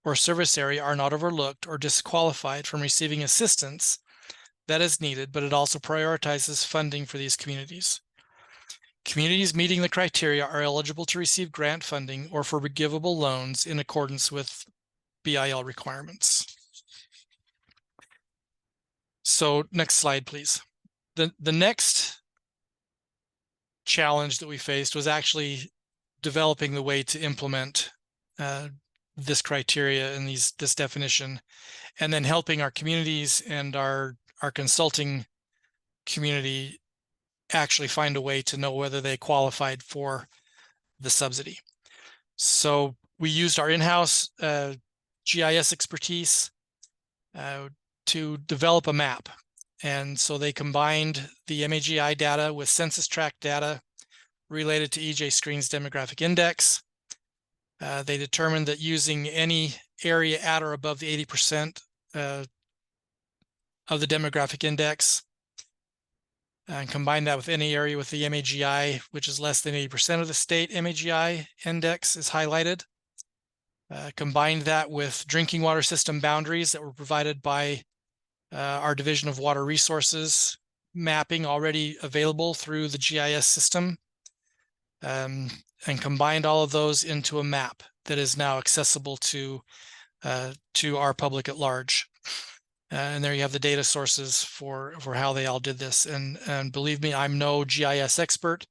or service area are not overlooked or disqualified from receiving assistance that is needed, but it also prioritizes funding for these communities. Communities meeting the criteria are eligible to receive grant funding or for forgivable loans in accordance with BIL requirements. So next slide, please. The next challenge that we faced was actually developing the way to implement this criteria and this definition, and then helping our communities and our consulting community actually find a way to know whether they qualified for the subsidy. So we used our in-house GIS expertise to develop a map. And so they combined the MAGI data with census tract data related to EJ Screen's demographic index. They determined that using any area at or above the 80% of the demographic index and combine that with any area with the MAGI, which is less than 80% of the state MAGI index is highlighted. Combined that with drinking water system boundaries that were provided by our Division of Water Resources mapping already available through the GIS system, and combined all of those into a map that is now accessible to our public at large. And there you have the data sources for how they all did this. And believe me, I'm no GIS expert.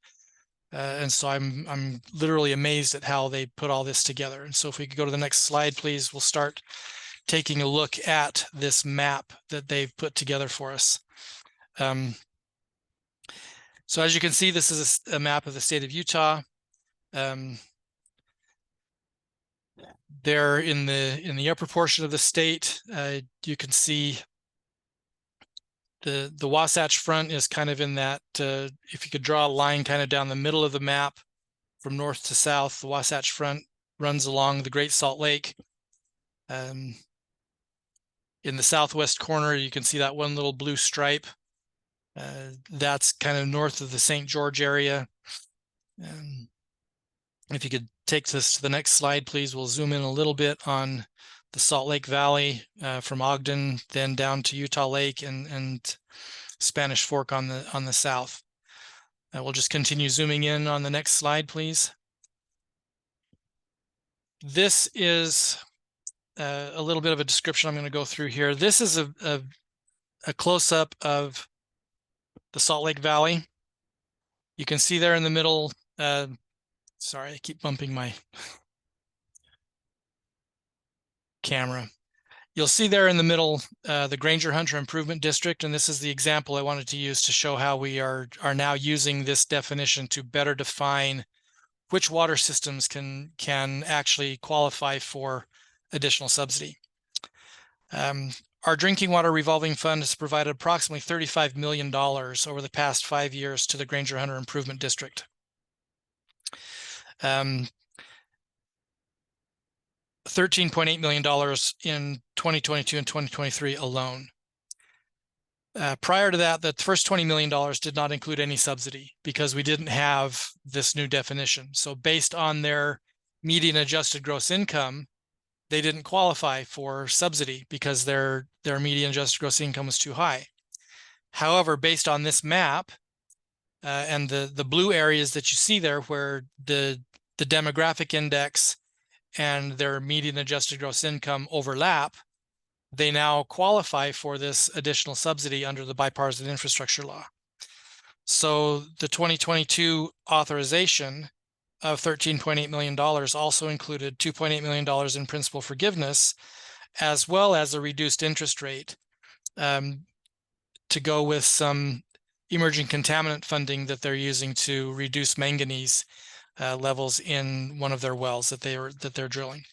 And so I'm literally amazed at how they put all this together. And so if we could go to the next slide, please, we'll start taking a look at this map that they've put together for us. So as you can see, this is a map of the state of Utah. There in the upper portion of the state, you can see the Wasatch Front is kind of in that, if you could draw a line kind of down the middle of the map from north to south, the Wasatch Front runs along the Great Salt Lake. In the southwest corner, you can see that one little blue stripe. That's kind of north of the St. George area. If you could take this to the next slide, please, we'll zoom in a little bit on the Salt Lake Valley from Ogden, then down to Utah Lake and Spanish Fork on the south. We'll just continue zooming in on the next slide, please. This is a little bit of a description I'm going to go through here. This is a close-up of the Salt Lake Valley. You can see there in the middle, sorry, I keep bumping my camera. You'll see there in the middle the Granger Hunter Improvement District, and this is the example I wanted to use to show how we are now using this definition to better define which water systems can actually qualify for additional subsidy. Our drinking water revolving fund has provided approximately $35 million over the past 5 years to the Granger Hunter Improvement District. $13.8 million in 2022 and 2023 alone. Prior to that, the first $20 million did not include any subsidy because we didn't have this new definition. So based on their median adjusted gross income, they didn't qualify for subsidy because their median adjusted gross income was too high. However, based on this map and the blue areas that you see there where the demographic index and their median adjusted gross income overlap, they now qualify for this additional subsidy under the bipartisan infrastructure law. So the 2022 authorization of $13.8 million also included $2.8 million in principal forgiveness, as well as a reduced interest rate to go with some emerging contaminant funding that they're using to reduce manganese levels in one of their wells that they're drilling.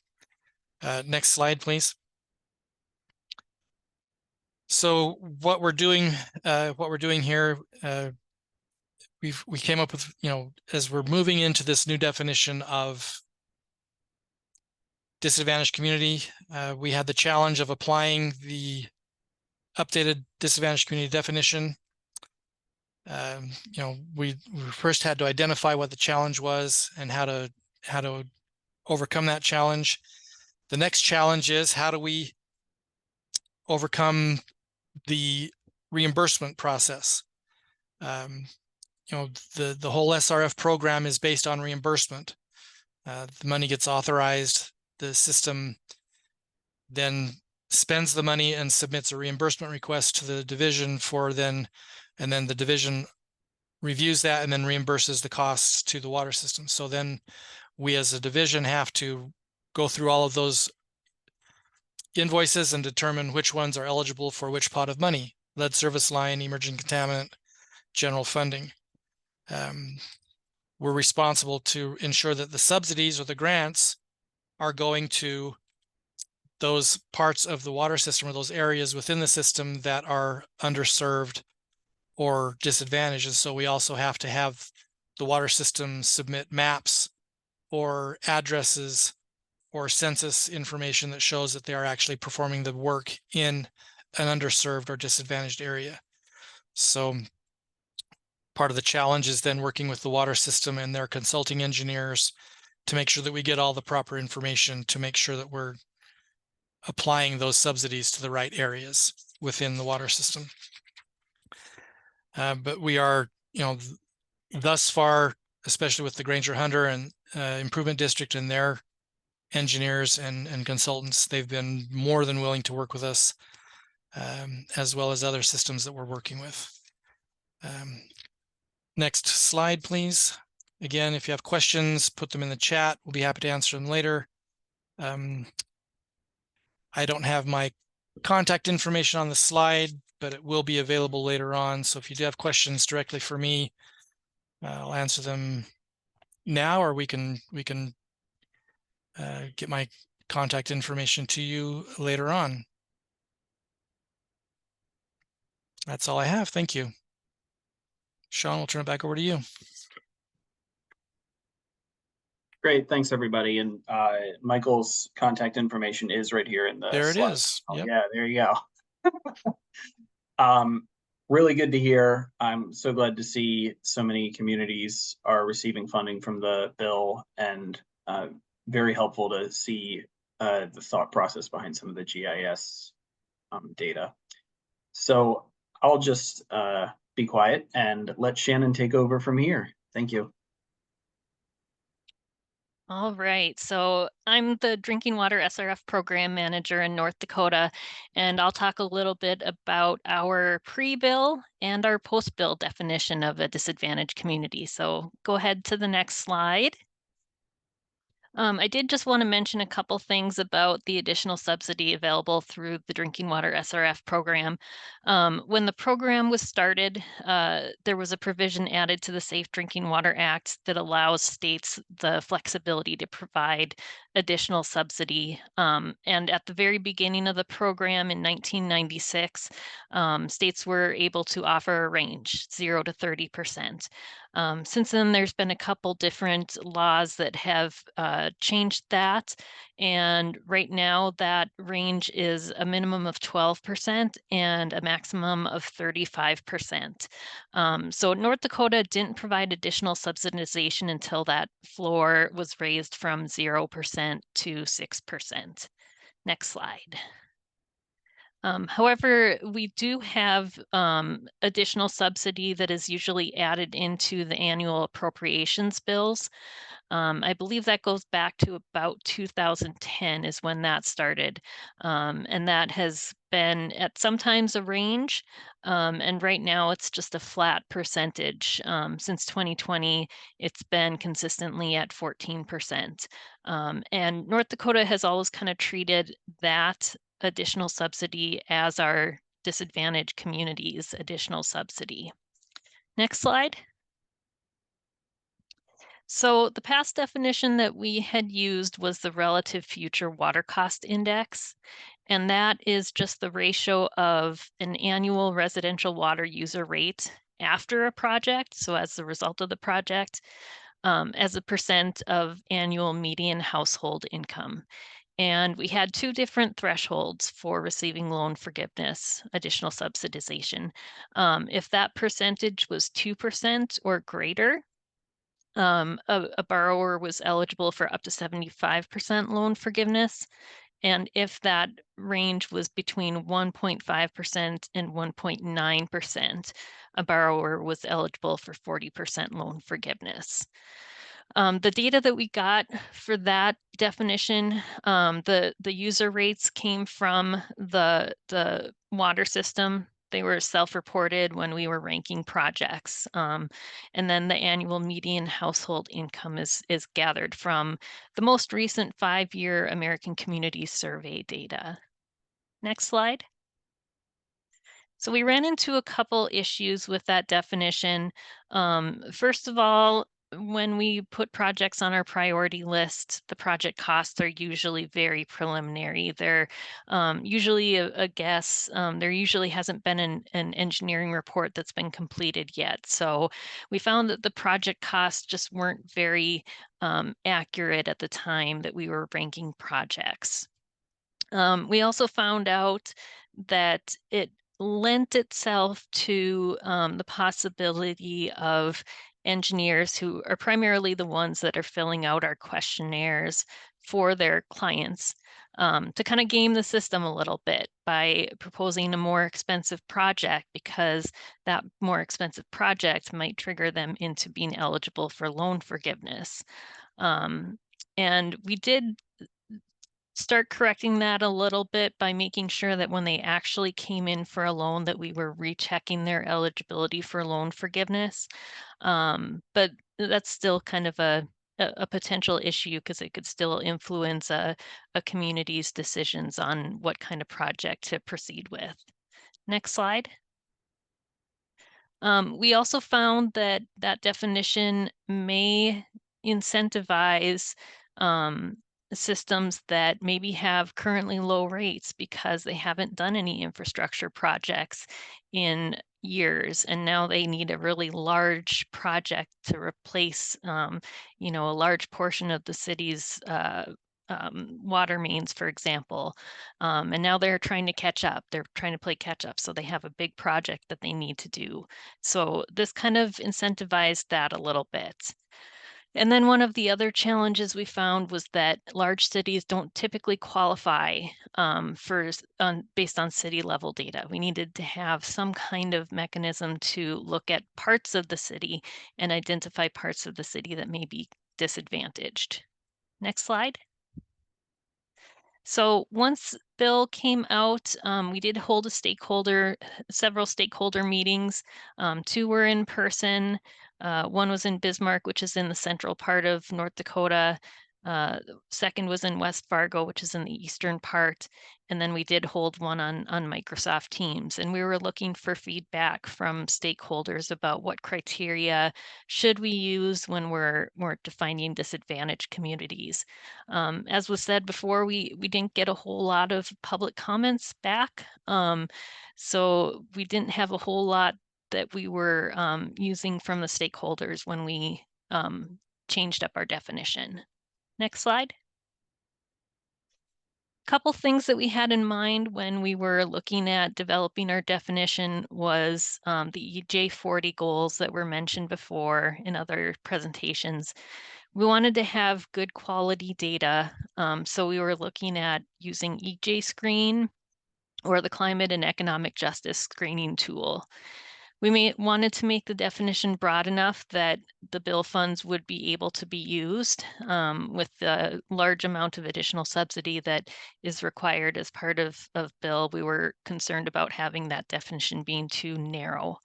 Next slide, please. So what we're doing here, we came up with, as we're moving into this new definition of disadvantaged community, we had the challenge of applying the updated disadvantaged community definition. We first had to identify what the challenge was and how to overcome that challenge. The next challenge is, how do we overcome the reimbursement process? The whole SRF program is based on reimbursement. The money gets authorized, the system then spends the money and submits a reimbursement request to the division and then the division reviews that and then reimburses the costs to the water system. So then we as a division have to go through all of those invoices and determine which ones are eligible for which pot of money: lead service line, emerging contaminant, general funding. We're responsible to ensure that the subsidies or the grants are going to those parts of the water system or those areas within the system that are underserved or disadvantaged. And so we also have to have the water system submit maps or addresses or census information that shows that they are actually performing the work in an underserved or disadvantaged area. So part of the challenge is then working with the water system and their consulting engineers to make sure that we get all the proper information to make sure that we're applying those subsidies to the right areas within the water system. But we are, thus far, especially with the Granger Hunter and Improvement District and their engineers and consultants, they've been more than willing to work with us, as well as other systems that we're working with. Next slide, please. Again, if you have questions, put them in the chat. We'll be happy to answer them later. I don't have my contact information on the slide, but it will be available later on. So if you do have questions directly for me, I'll answer them now, or we can get my contact information to you later on. That's all I have. Thank you. Sean, we'll turn it back over to you. Great, thanks everybody. And Michael's contact information is right here in the There it slide. is. Oh, yep. yeah, there you go. Really good to hear. I'm so glad to see so many communities are receiving funding from the bill, and very helpful to see the thought process behind some of the GIS data. So I'll just be quiet and let Shannon take over from here. Thank you. All right, so I'm the Drinking Water SRF Program Manager in North Dakota, and I'll talk a little bit about our pre-bill and our post-bill definition of a disadvantaged community. So go ahead to the next slide. I did just want to mention a couple things about the additional subsidy available through the Drinking Water SRF program. When the program was started, there was a provision added to the Safe Drinking Water Act that allows states the flexibility to provide additional subsidy. And at the very beginning of the program in 1996, states were able to offer a range, 0 to 30%. Since then, there's been a couple different laws that have changed that. And right now, that range is a minimum of 12% and a maximum of 35%. So North Dakota didn't provide additional subsidization until that floor was raised from 0% to 6%. Next slide. However, we do have additional subsidy that is usually added into the annual appropriations bills. I believe that goes back to about 2010 is when that started. And that has been at sometimes a range. And right now it's just a flat percentage. Since 2020, it's been consistently at 14%. And North Dakota has always kind of treated that additional subsidy as our disadvantaged communities additional subsidy. Next slide. So the past definition that we had used was the relative future water cost index. And that is just the ratio of an annual residential water user rate after a project, so as the result of the project, as a percent of annual median household income. And we had two different thresholds for receiving loan forgiveness, additional subsidization. If that percentage was 2% or greater, a borrower was eligible for up to 75% loan forgiveness. And if that range was between 1.5% and 1.9%, a borrower was eligible for 40% loan forgiveness. The data that we got for that definition, the user rates came from the water system. They were self-reported when we were ranking projects. And then the annual median household income is gathered from the most recent 5-year American Communities Survey data. Next slide. So we ran into a couple issues with that definition. First of all, when we put projects on our priority list, the project costs are usually very preliminary. They're usually a guess. There usually hasn't been an engineering report that's been completed yet. So we found that the project costs just weren't very accurate at the time that we were ranking projects. We also found out that it lent itself to the possibility of engineers who are primarily the ones that are filling out our questionnaires for their clients to kind of game the system a little bit by proposing a more expensive project, because that more expensive project might trigger them into being eligible for loan forgiveness. And we did start correcting that a little bit by making sure that when they actually came in for a loan, that we were rechecking their eligibility for loan forgiveness. But that's still kind of a potential issue, because it could still influence a community's decisions on what kind of project to proceed with. Next slide. We also found that that definition may incentivize systems that maybe have currently low rates because they haven't done any infrastructure projects in years, and now they need a really large project to replace, you know, a large portion of the city's water mains, for example. And now they're trying to catch up. They're trying to play catch up. So they have a big project that they need to do. So this kind of incentivized that a little bit. And then one of the other challenges we found was that large cities don't typically qualify based on city level data. We needed to have some kind of mechanism to look at parts of the city and identify parts of the city that may be disadvantaged. Next slide. So once bill came out, we did hold several stakeholder meetings. 2 were in person. One was in Bismarck, which is in the central part of North Dakota. Second was in West Fargo, which is in the eastern part. And then we did hold one on Microsoft Teams. And we were looking for feedback from stakeholders about what criteria should we use when we're defining disadvantaged communities. As was said before, we didn't get a whole lot of public comments back. So we didn't have a whole lot that we were using from the stakeholders when we changed up our definition. Next slide. Couple things that we had in mind when we were looking at developing our definition was the EJ40 goals that were mentioned before in other presentations. We wanted to have good quality data, so we were looking at using EJ Screen or the Climate and Economic Justice Screening tool. We wanted to make the definition broad enough that the bill funds would be able to be used with the large amount of additional subsidy that is required as part of bill. We were concerned about having that definition being too narrow.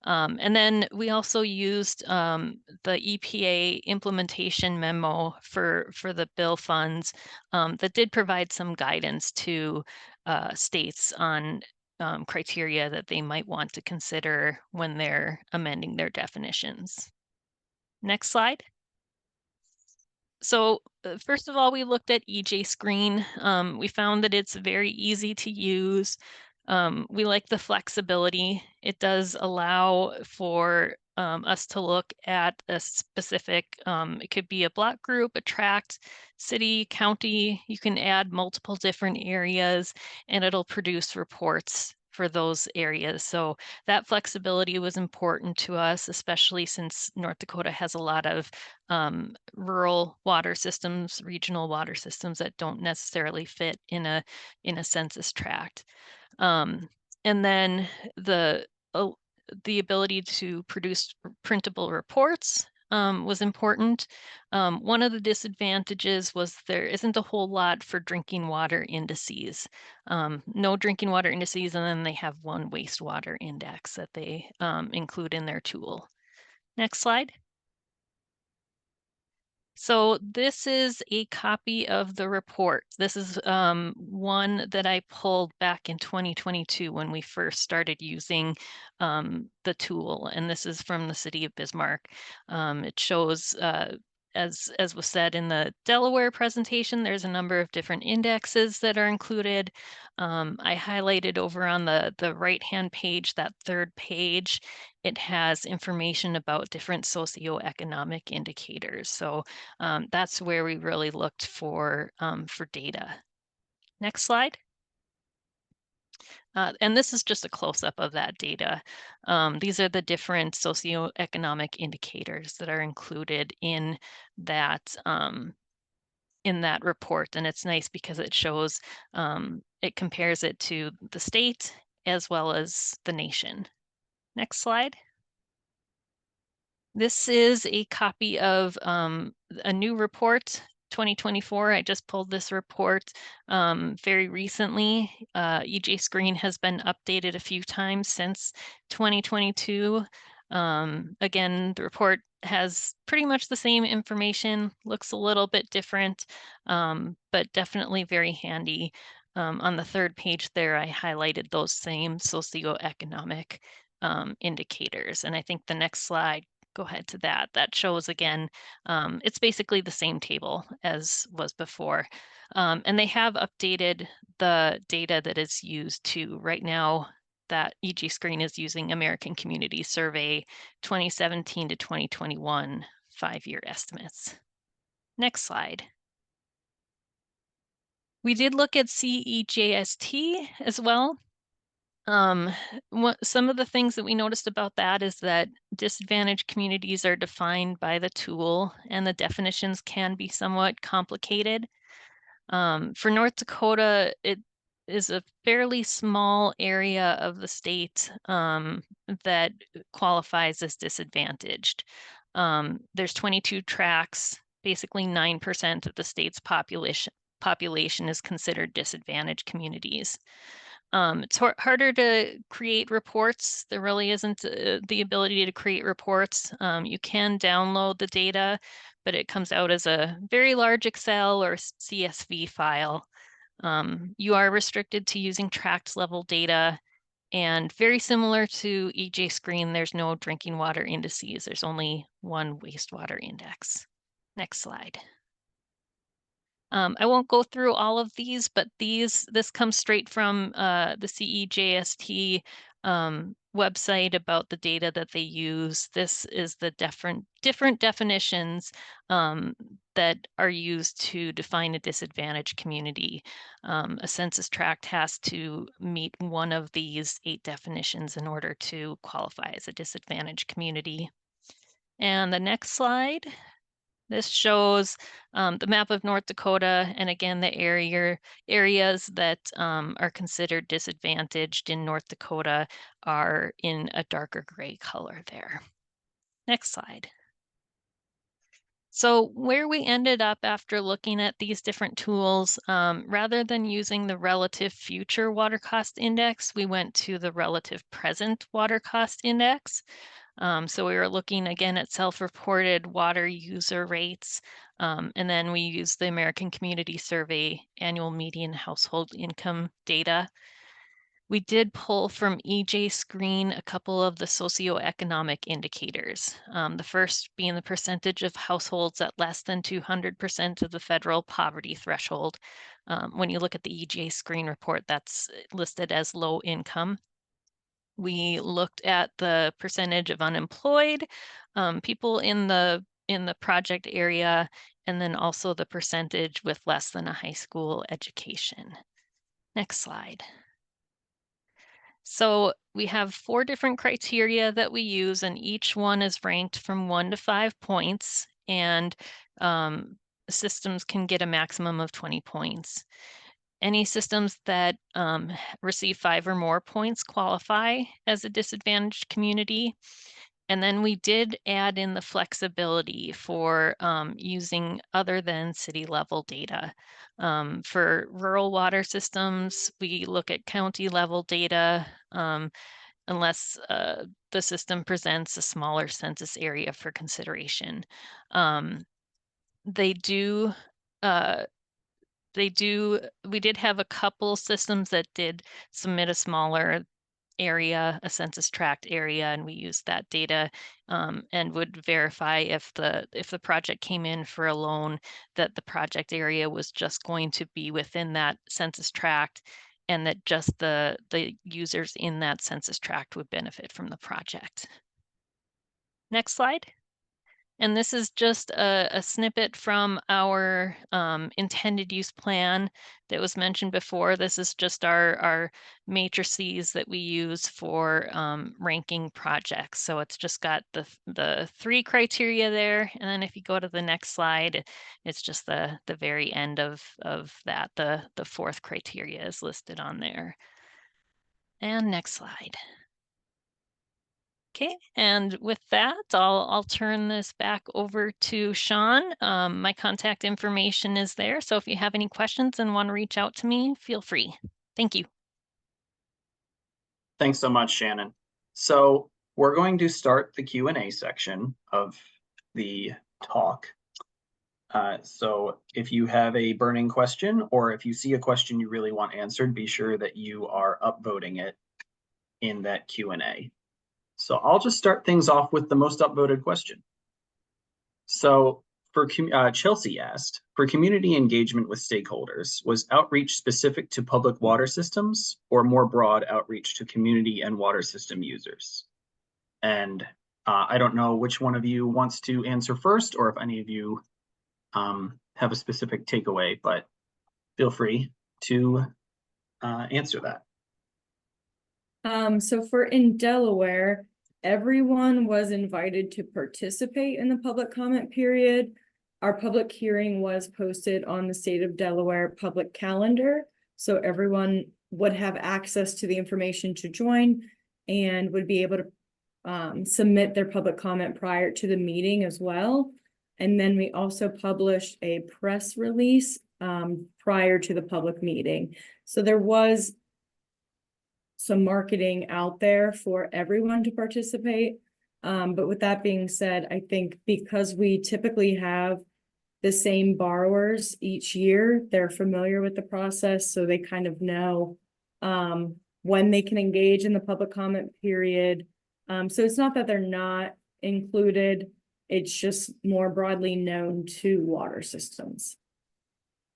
And then we also used the EPA implementation memo for the bill funds that did provide some guidance to states on criteria that they might want to consider when they're amending their definitions. Next slide. So first of all, we looked at EJ Screen. We found that it's very easy to use. We like the flexibility. It does allow for us to look at a specific, it could be a block group, a tract, city, county. You can add multiple different areas and it'll produce reports for those areas. So that flexibility was important to us, especially since North Dakota has a lot of rural water systems, regional water systems that don't necessarily fit in a census tract. And then the ability to produce printable reports was important. One of the disadvantages was there isn't a whole lot for drinking water indices. No drinking water indices, and then they have one wastewater index that they include in their tool. Next slide. So this is a copy of the report. This is one that I pulled back in 2022 when we first started using the tool, and this is from the city of Bismarck. It shows, as was said in the Delaware presentation, there's a number of different indexes that are included. I highlighted over on the right-hand page, that third page, it has information about different socioeconomic indicators. So that's where we really looked for data. Next slide. And this is just a close-up of that data. These are the different socioeconomic indicators that are included in that report. And it's nice because it shows, it compares it to the state as well as the nation. Next slide. This is a copy of a new report, 2024. I just pulled this report very recently. EJ Screen has been updated a few times since 2022. Again, the report has pretty much the same information, looks a little bit different, but definitely very handy. On the third page there, I highlighted those same socioeconomic indicators. And I think the next slide, go ahead to that. That shows again, it's basically the same table as was before. And they have updated the data that is used to right now. That EG Screen is using American Community Survey 2017 to 2021 5-year estimates. Next slide. We did look at CEJST as well. Some of the things that we noticed about that is that disadvantaged communities are defined by the tool and the definitions can be somewhat complicated. For North Dakota, it is a fairly small area of the state that qualifies as disadvantaged. There's 22 tracts, basically 9% of the state's population is considered disadvantaged communities. It's harder to create reports. There really isn't the ability to create reports. You can download the data, but it comes out as a very large Excel or CSV file. You are restricted to using tract level data, and very similar to EJ Screen, there's no drinking water indices. There's only one wastewater index. Next slide. I won't go through all of these, but this comes straight from the CEJST website about the data that they use. This is the different definitions that are used to define a disadvantaged community. A census tract has to meet one of these 8 definitions in order to qualify as a disadvantaged community. And the next slide. This shows the map of North Dakota, and again, the areas that are considered disadvantaged in North Dakota are in a darker gray color there. Next slide. So where we ended up after looking at these different tools, rather than using the relative future water cost index, we went to the relative present water cost index. So we were looking again at self-reported water user rates, and then we used the American Community Survey annual median household income data. We did pull from EJ Screen a couple of the socioeconomic indicators. The first being the percentage of households at less than 200% of the federal poverty threshold. When you look at the EJ Screen report, that's listed as low income. We looked at the percentage of unemployed people in the project area, and then also the percentage with less than a high school education. Next slide. So we have 4 different criteria that we use, and each one is ranked from 1 to 5 points, and systems can get a maximum of 20 points. Any systems that receive 5 or more points qualify as a disadvantaged community. And then we did add in the flexibility for using other than city level data. For rural water systems, we look at county level data unless the system presents a smaller census area for consideration. We did have a couple systems that did submit a smaller area, a census tract area, and we used that data and would verify if the project came in for a loan, that the project area was just going to be within that census tract, and that just the users in that census tract would benefit from the project. Next slide. And this is just a snippet from our intended use plan that was mentioned before. This is just our matrices that we use for ranking projects. So it's just got the 3 criteria there. And then if you go to the next slide, it's just the very end of that. The 4th criteria is listed on there. And next slide. Okay, and with that, I'll turn this back over to Sean. My contact information is there, so if you have any questions and want to reach out to me, feel free. Thank you. Thanks so much, Shannon. So we're going to start the Q&A section of the talk. So if you have a burning question, or if you see a question you really want answered, be sure that you are upvoting it in that Q&A. So I'll just start things off with the most upvoted question. So for Chelsea asked, for community engagement with stakeholders, was outreach specific to public water systems or more broad outreach to community and water system users? And I don't know which one of you wants to answer first, or if any of you have a specific takeaway, but feel free to answer that. So for in Delaware, everyone was invited to participate in the public comment period. Our public hearing was posted on the state of Delaware public calendar, so everyone would have access to the information to join and would be able to submit their public comment prior to the meeting as well. And then we also published a press release prior to the public meeting. So there was some marketing out there for everyone to participate. But with that being said, I think because we typically have the same borrowers each year, they're familiar with the process, so they kind of know when they can engage in the public comment period. So it's not that they're not included, it's just more broadly known to water systems.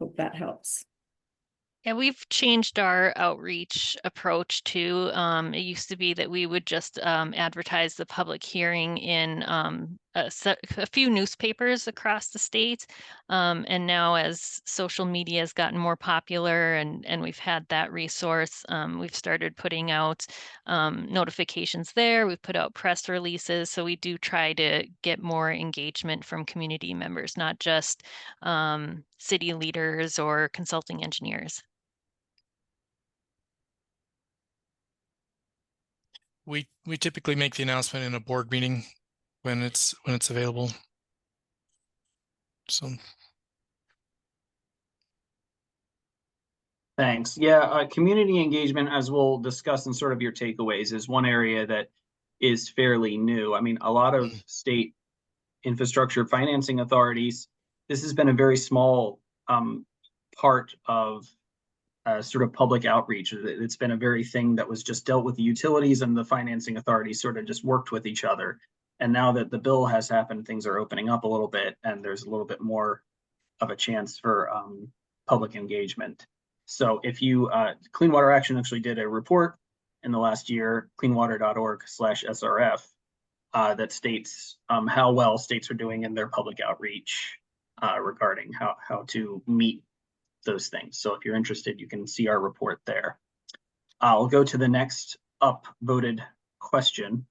Hope that helps. Yeah, we've changed our outreach approach too. It used to be that we would just advertise the public hearing in a few newspapers across the state. And now as social media has gotten more popular and we've had that resource, we've started putting out notifications there. We've put out press releases. So we do try to get more engagement from community members, not just city leaders or consulting engineers. We typically make the announcement in a board meeting when it's available. So Thanks. Yeah, community engagement, as we'll discuss in sort of your takeaways, is one area that is fairly new. I mean, a lot of state infrastructure financing authorities, this has been a very small part of sort of public outreach. It's been a very thing that was just dealt with the utilities, and the financing authorities sort of just worked with each other. And now that the bill has happened, things are opening up a little bit, and there's a little bit more of a chance for public engagement. So if you, Clean Water Action actually did a report in the last year, cleanwater.org/SRF, that states how well states are doing in their public outreach regarding how to meet those things. So if you're interested, you can see our report there. I'll go to the next upvoted question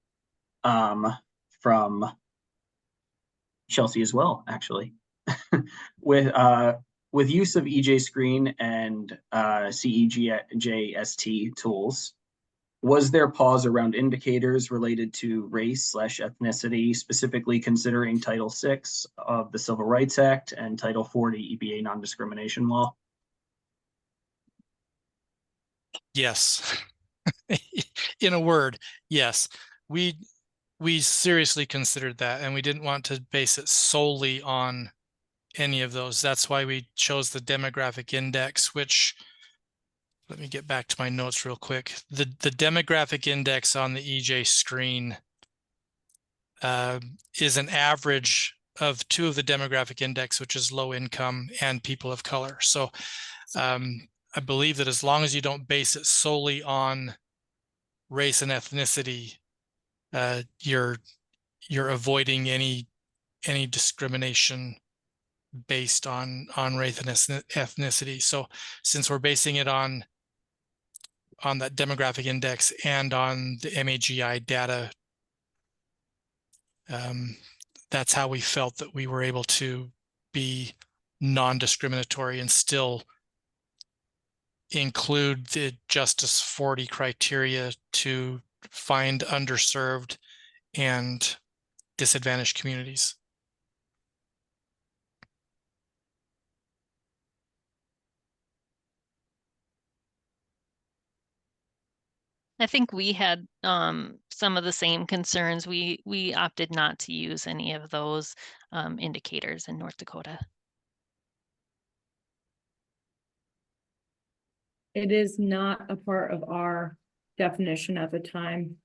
from Chelsea as well, actually. With use of EJ Screen and CEJST tools, was there pause around indicators related to race/ethnicity, specifically considering Title VI of the Civil Rights Act and Title 40 EPA non-discrimination law? Yes. In a word, yes. We seriously considered that, and we didn't want to base it solely on any of those. That's why we chose the demographic index, which, let me get back to my notes real quick. The demographic index on the EJ screen is an average of two of the demographic index, which is low income and people of color. So I believe that as long as you don't base it solely on race and ethnicity, you're avoiding any discrimination based on race and ethnicity. So since we're basing it on that demographic index and on the MAGI data, that's how we felt that we were able to be non-discriminatory and still include the Justice 40 criteria to find underserved and disadvantaged communities. I think we had some of the same concerns. We opted not to use any of those indicators in North Dakota. It is not a part of our definition at the time.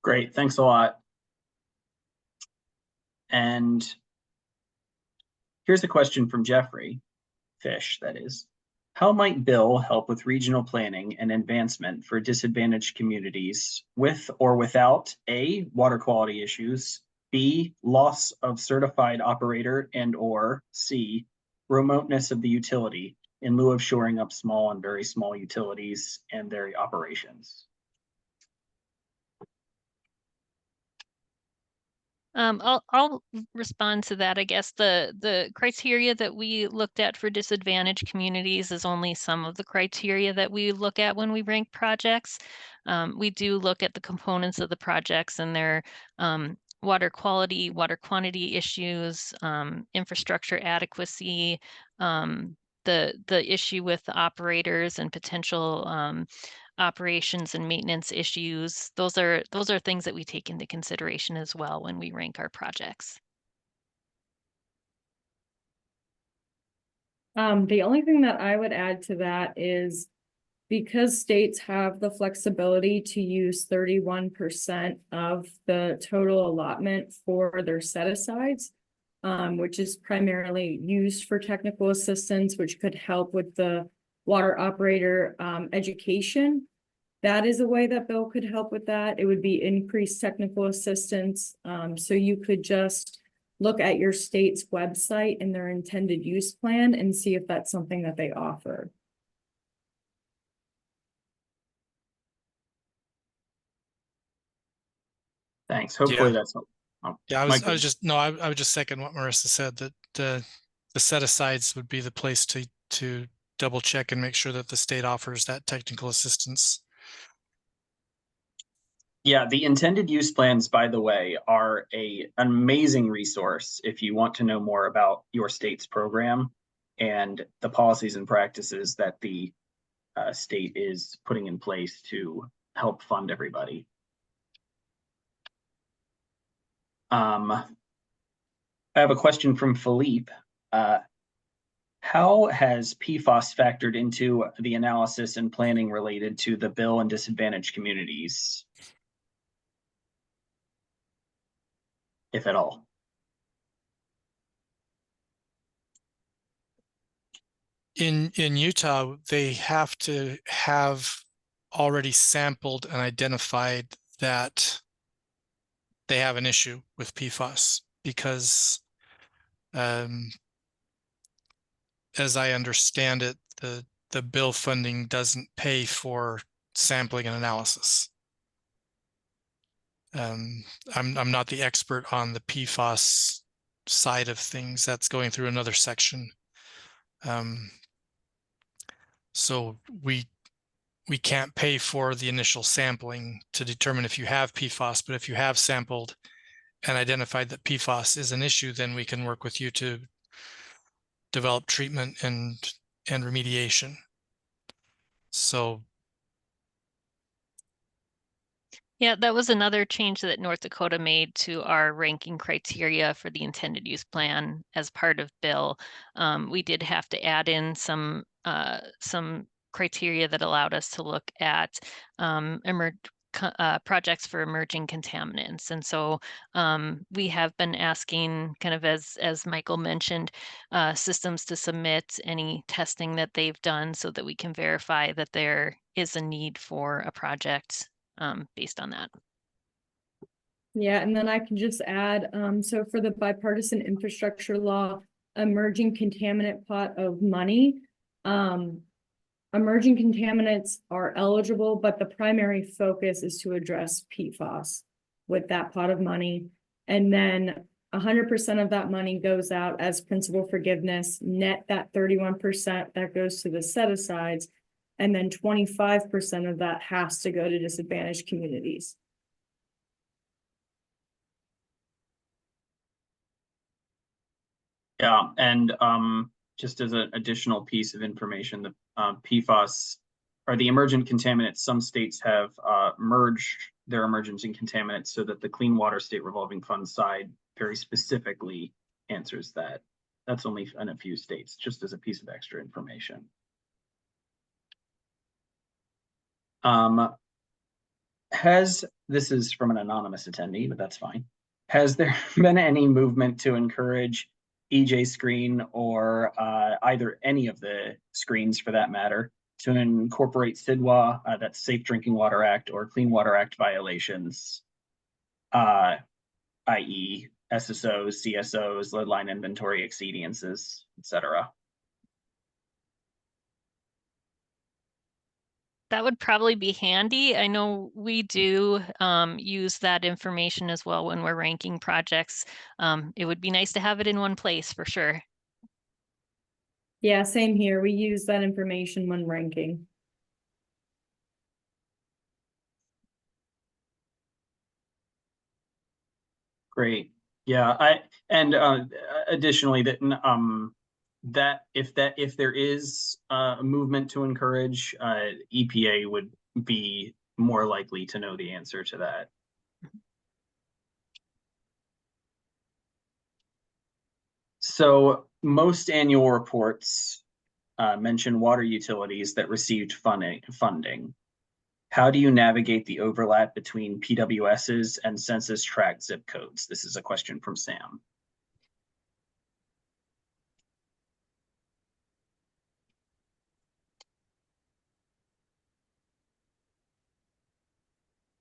Great, thanks a lot. And here's a question from Jeffrey Fish, that is. How might Bill help with regional planning and advancement for disadvantaged communities with or without A, water quality issues, B, loss of certified operator, and or C, remoteness of the utility in lieu of shoring up small and very small utilities and their operations? I'll respond to that. I guess the criteria that we looked at for disadvantaged communities is only some of the criteria that we look at when we rank projects. We do look at the components of the projects and their water quality, water quantity issues, infrastructure adequacy, the issue with the operators and potential operations and maintenance issues. Those are things that we take into consideration as well when we rank our projects. The only thing that I would add to that is because states have the flexibility to use 31% of the total allotment for their set-asides, which is primarily used for technical assistance, which could help with the water operator education. That is a way that Bill could help with that. It would be increased technical assistance. So you could just look at your state's website and their intended use plan and see if that's something that they offer. Thanks. Hopefully that's yeah. I would just second what Marissa said, that the set-asides would be the place to double check and make sure that the state offers that technical assistance. Yeah, the intended use plans, by the way, are an amazing resource if you want to know more about your state's program and the policies and practices that the state is putting in place to help fund everybody. I have a question from Philippe. How has PFAS factored into the analysis and planning related to the bill and disadvantaged communities, if at all? In Utah, they have to have already sampled and identified that they have an issue with PFAS because, as I understand it, the bill funding doesn't pay for sampling and analysis. I'm not the expert on the PFAS side of things. That's going through another section. So we can't pay for the initial sampling to determine if you have PFAS, but if you have sampled and identified that PFAS is an issue, then we can work with you to develop treatment and remediation. So Yeah, that was another change that North Dakota made to our ranking criteria for the intended use plan as part of bill. We did have to add in some criteria that allowed us to look at projects for emerging contaminants. And so we have been asking, kind of as Michael mentioned, systems to submit any testing that they've done so that we can verify that there is a need for a project based on that. Yeah, and then I can just add, so for the bipartisan infrastructure law, emerging contaminant pot of money, emerging contaminants are eligible, but the primary focus is to address PFAS with that pot of money. And then 100% of that money goes out as principal forgiveness, net that 31% that goes to the set-asides, and then 25% of that has to go to disadvantaged communities. Yeah, and just as an additional piece of information, the PFAS are the emergent contaminants. Some states have merged their emergency contaminants so that the Clean Water State Revolving Fund side very specifically answers that. That's only in a few states, just as a piece of extra information. This is from an anonymous attendee, but that's fine. Has there been any movement to encourage EJ screen or either any of the screens for that matter to incorporate SIDWA, that's Safe Drinking Water Act, or Clean Water Act violations, i.e. SSOs, CSOs, lead line inventory expediences, etc.? That would probably be handy. I know we do use that information as well when we're ranking projects. It would be nice to have it in one place for sure. Yeah, same here. We use that information when ranking. Great. Yeah, additionally that if there is a movement to encourage, EPA would be more likely to know the answer to that. So most annual reports mention water utilities that received funding. How do you navigate the overlap between PWSs and census tract zip codes? This is a question from Sam.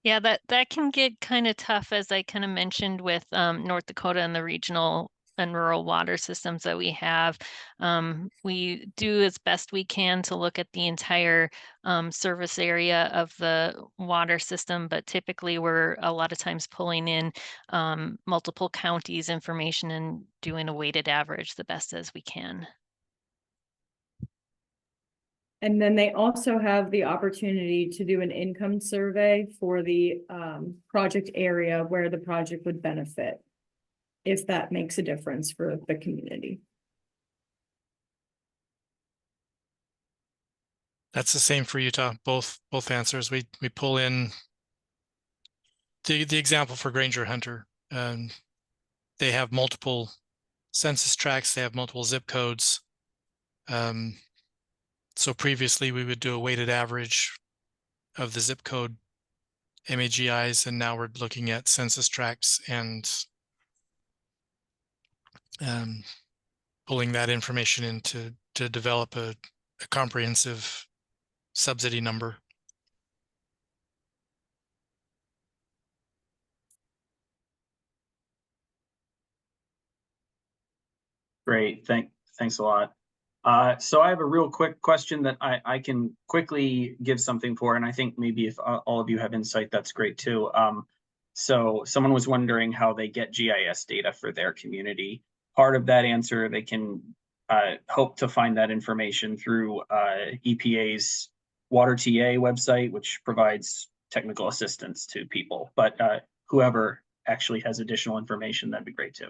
Yeah, that can get kind of tough, as I kind of mentioned with North Dakota and the regional and rural water systems that we have. We do as best we can to look at the entire service area of the water system, but typically we're a lot of times pulling in multiple counties information and doing a weighted average the best as we can. And then they also have the opportunity to do an income survey for the project area where the project would benefit, if that makes a difference for the community. that's the same for Utah. Both answers. We pull in the example for Granger Hunter. They have multiple census tracts. They have multiple zip codes. So previously we would do a weighted average of the zip code MAGIs, and now we're looking at census tracts and pulling that information in to develop a comprehensive subsidy number. Great, thanks a lot. So I have a real quick question that I can quickly give something for, and I think maybe if all of you have insight, that's great too. So someone was wondering how they get GIS data for their community. Part of that answer, they can hope to find that information through EPA's Water TA website, which provides technical assistance to people. But whoever actually has additional information, that'd be great too.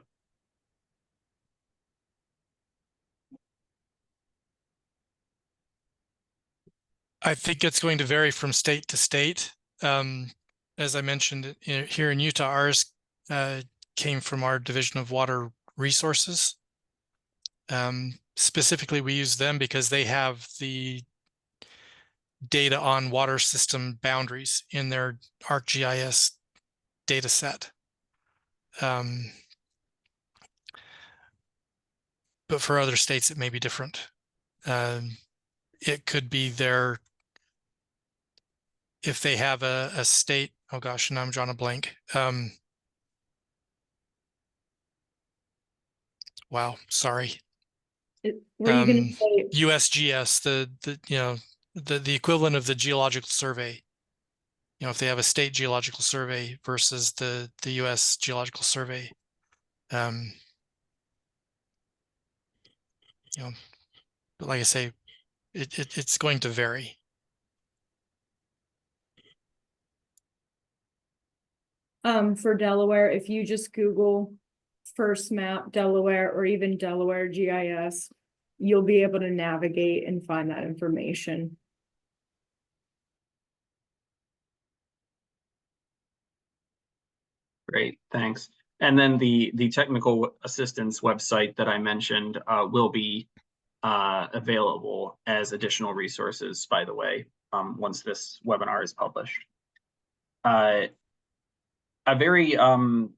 I think it's going to vary from state to state. As I mentioned, here in Utah, ours came from our Division of Water Resources. Specifically, we use them because they have the data on water system boundaries in their ArcGIS data set. But for other states, it may be different. It could be if they have a state, oh gosh, now I'm drawing a blank. Wow, sorry. Were you going to say USGS, the equivalent of the geological survey. If they have a state geological survey versus the US geological survey. But like I say, it's going to vary. For Delaware, if you just Google First Map Delaware or even Delaware GIS, you'll be able to navigate and find that information. Great, thanks. And then the technical assistance website that I mentioned will be available as additional resources, by the way, once this webinar is published. A very good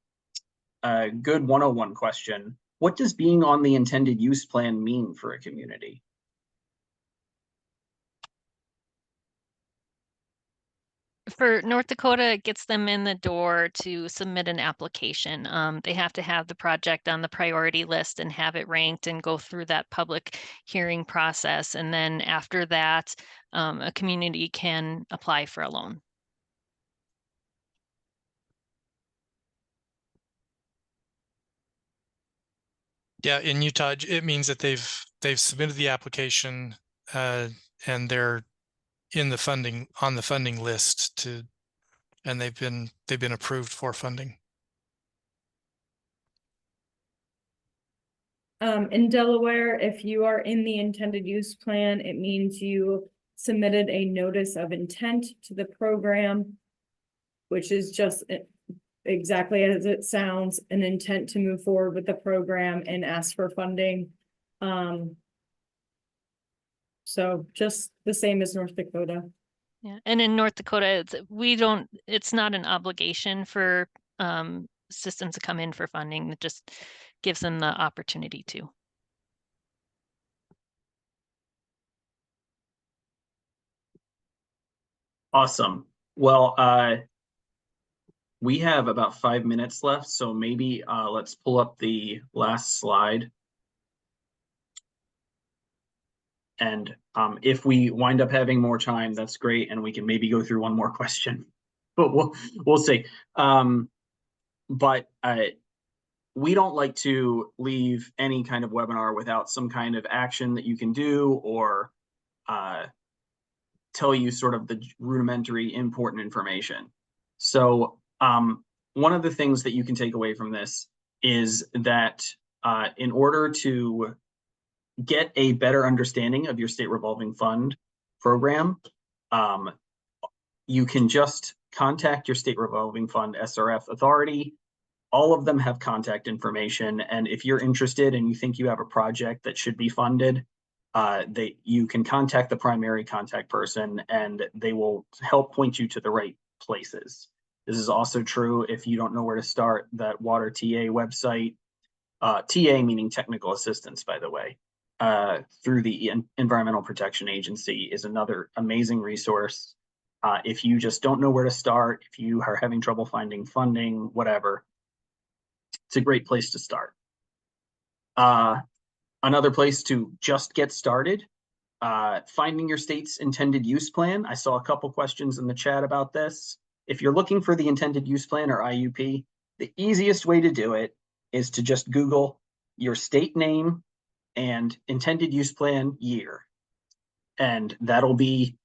101 question. What does being on the intended use plan mean for a community? For North Dakota, it gets them in the door to submit an application. They have to have the project on the priority list and have it ranked and go through that public hearing process. And then after that, a community can apply for a loan. Yeah, in Utah, it means that they've submitted the application and they're on the funding list and they've been approved for funding. In Delaware, if you are in the intended use plan, it means you submitted a notice of intent to the program, which is just exactly as it sounds, an intent to move forward with the program and ask for funding. So just the same as North Dakota. Yeah, and in North Dakota, it's not an obligation for systems to come in for funding. It just gives them the opportunity to. Awesome. Well, we have about 5 minutes left, so maybe let's pull up the last slide. And if we wind up having more time, that's great, and we can maybe go through one more question. But we'll see. But we don't like to leave any kind of webinar without some kind of action that you can do or tell you sort of the rudimentary important information. So one of the things that you can take away from this is that in order to get a better understanding of your state revolving fund program, you can just contact your state revolving fund SRF authority. All of them have contact information, and if you're interested and you think you have a project that should be funded, you can contact the primary contact person and they will help point you to the right places. This is also true if you don't know where to start. That Water TA website, TA meaning technical assistance, by the way, through the Environmental Protection Agency is another amazing resource. If you just don't know where to start, if you are having trouble finding funding, whatever, it's a great place to start. Another place to just get started, finding your state's intended use plan. I saw a couple questions in the chat about this. If you're looking for the intended use plan or IUP, the easiest way to do it is to just Google your state name and intended use plan year. And that'll be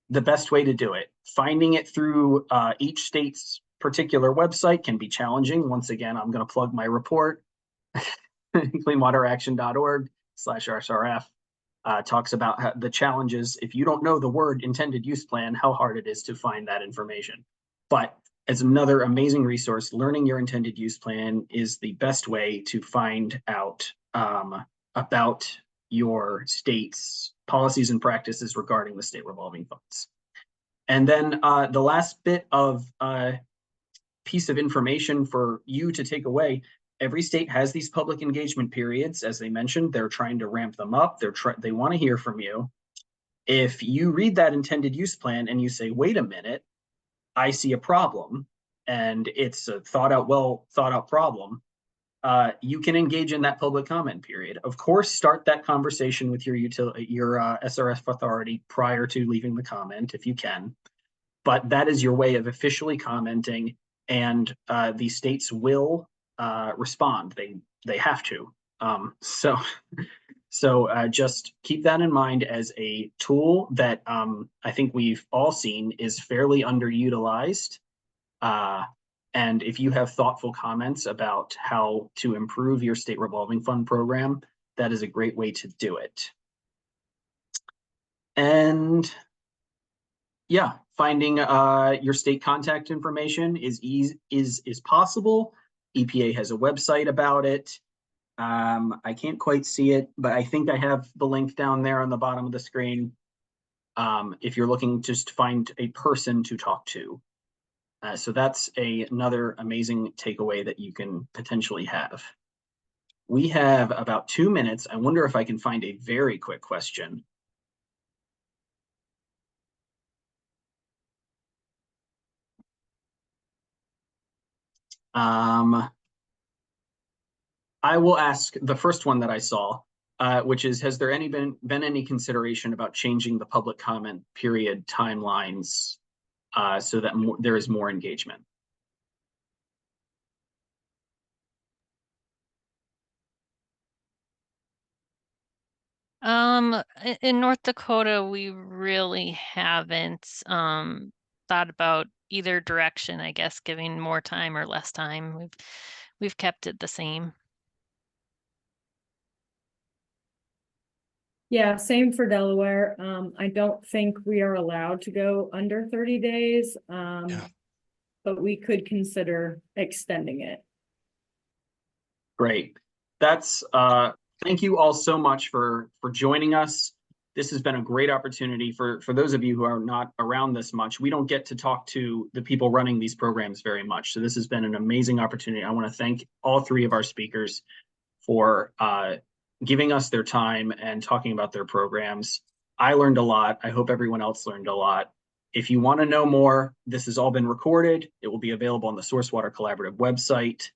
the best way to do it. Finding it through each state's particular website can be challenging. Once again, I'm going to plug my report. cleanwateraction.org/RSRF talks about the challenges. If you don't know the word intended use plan, how hard it is to find that information. But as another amazing resource, learning your intended use plan is the best way to find out about your state's policies and practices regarding the state revolving funds. And then the last bit of piece of information for you to take away, every state has these public engagement periods. As they mentioned, they're trying to ramp them up. They want to hear from you. If you read that intended use plan and you say, wait a minute, I see a problem, and it's a well thought out problem, you can engage in that public comment period. Of course, start that conversation with your SRF authority prior to leaving the comment if you can. But that is your way of officially commenting, and the states will respond. They have to. So just keep that in mind as a tool that I think we've all seen is fairly underutilized. And if you have thoughtful comments about how to improve your state revolving fund program, that is a great way to do it. And yeah, finding your state contact information is possible. EPA has a website about it. I can't quite see it, but I think I have the link down there on the bottom of the screen. If you're looking just to find a person to talk to. So that's another amazing takeaway that you can potentially have. We have about 2 minutes. I wonder if I can find a very quick question. I will ask the first one that I saw, which is, has there been any consideration about changing the public comment period timelines so that there is more engagement? In North Dakota, we really haven't thought about either direction, I guess, giving more time or less time. We've kept it the same. Yeah, same for Delaware. I don't think we are allowed to go under 30 days. But we could consider extending it. Great. That's thank you all so much for joining us. This has been a great opportunity for those of you who are not around this much. We don't get to talk to the people running these programs very much. So this has been an amazing opportunity. I want to thank all three of our speakers for giving us their time and talking about their programs. I learned a lot. I hope everyone else learned a lot. If you want to know more, this has all been recorded. It will be available on the Source Water Collaborative website.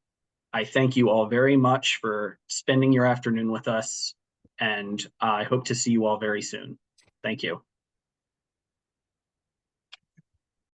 I thank you all very much for spending your afternoon with us, and I hope to see you all very soon. Thank you.